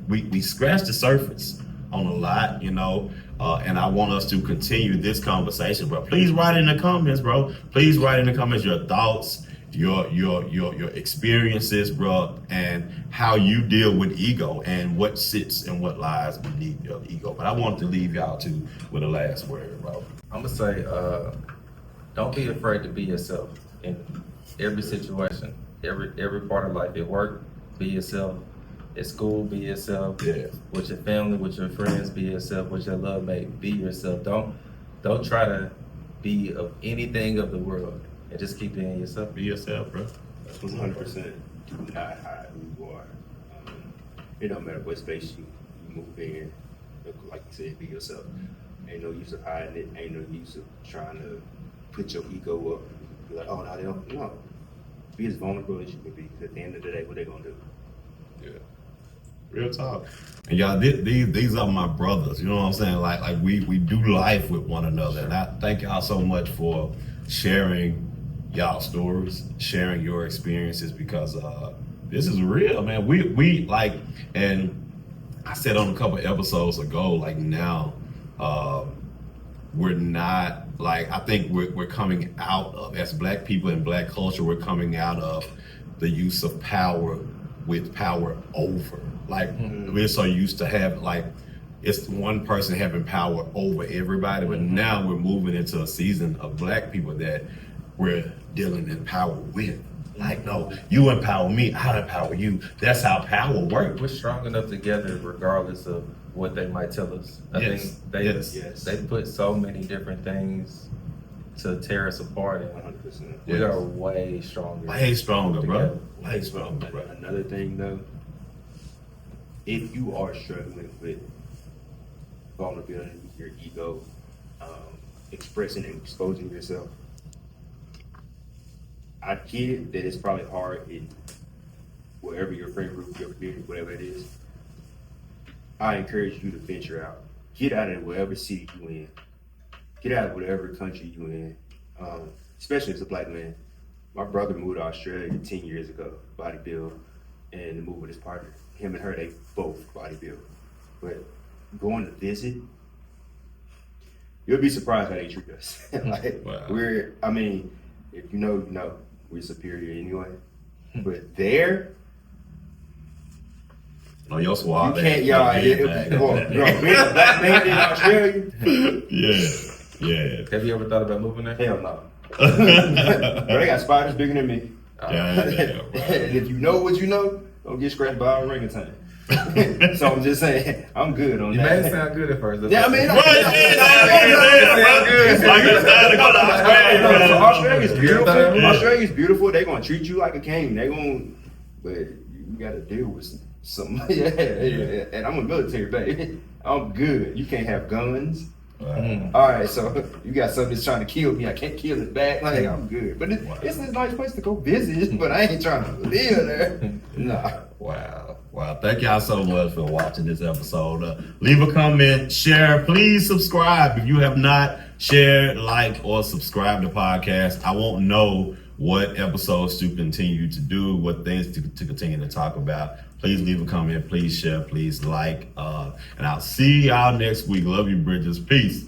we scratched the surface on a lot, you know. And I want us to continue this conversation, bro. Please write in the comments, bro. Please write in the comments your thoughts, your experiences, bro, and how you deal with ego and what sits and what lies beneath your ego. But I want to leave y'all too with a last word, bro. I'm gonna say, don't be afraid to be yourself in every situation, every part of life. At work, be yourself. At school, be yourself. Yeah. With your family, with your friends, be yourself. With your love mate, be yourself. Don't try to be of anything of the world, and just keep being yourself. Be yourself, bro. That's 100%. Do not hide who you are. It don't matter what space you move in. Like you said, be yourself. Ain't no use of hiding it. Ain't no use of trying to put your ego up. Be like, oh, no, they don't. No. Be as vulnerable as you can be. Because at the end of the day, what they gonna do? Yeah. Real talk. And y'all, these are my brothers. You know what I'm saying? Like we do life with one another. And I thank y'all so much for sharing y'all stories, sharing your experiences, because this is real, man. We like, and I said on a couple episodes ago, like now, we're not like, I think we're coming out of, as black people in black culture, we're coming out of the use of power with power over. Like we're so used to have like it's one person having power over everybody, but now we're moving into a season of black people that we're dealing in power with. Like, no, you empower me, I empower you. That's how power works. We're strong enough together regardless of what they might tell us. I think they put so many different things to tear us apart, and 100%. we are way stronger. Way stronger, together. bro. Way stronger, bro. Another thing though, if you are struggling with vulnerability, your ego, expressing and exposing yourself, I get it that it's probably hard in wherever your friend group, your community, whatever it is. I encourage you to venture out. Get out of whatever city you in. Get out of whatever country you in, especially as a black man. My brother moved to Australia 10 years ago, bodybuild, and moved with his partner. Him and her, they both bodybuild. But going to visit, you'll be surprised how they treat us. Like, wow. I mean, if you know, you know, we're superior anyway. But there, no, your swab. you can't, y'all, being a black man in Australia. Yeah. Have you ever thought about moving there? Hell no. Bro, they got spiders bigger than me. And if you know what you know, don't get scratched by an orangutan. So I'm just saying, I'm good on You that. made it sound good at first. Yeah, I mean, Australia's beautiful. Australia's beautiful. They're gonna treat you like a king. But you gotta deal with some. Yeah. And I'm a military baby. I'm good. You can't have guns. Wow. All right, so you got something that's trying to kill me. I can't kill it back. Like, I'm good. But it's a nice place to go visit, but I ain't trying to live there. Nah. Wow. Thank y'all so much for watching this episode. Leave a comment, share, please subscribe. If you have not shared, like, or subscribed to the podcast, I won't know what episodes to continue to do, what things to continue to talk about. Please leave a comment. Please share. Please like. And I'll see y'all next week. Love you, Bridges. Peace.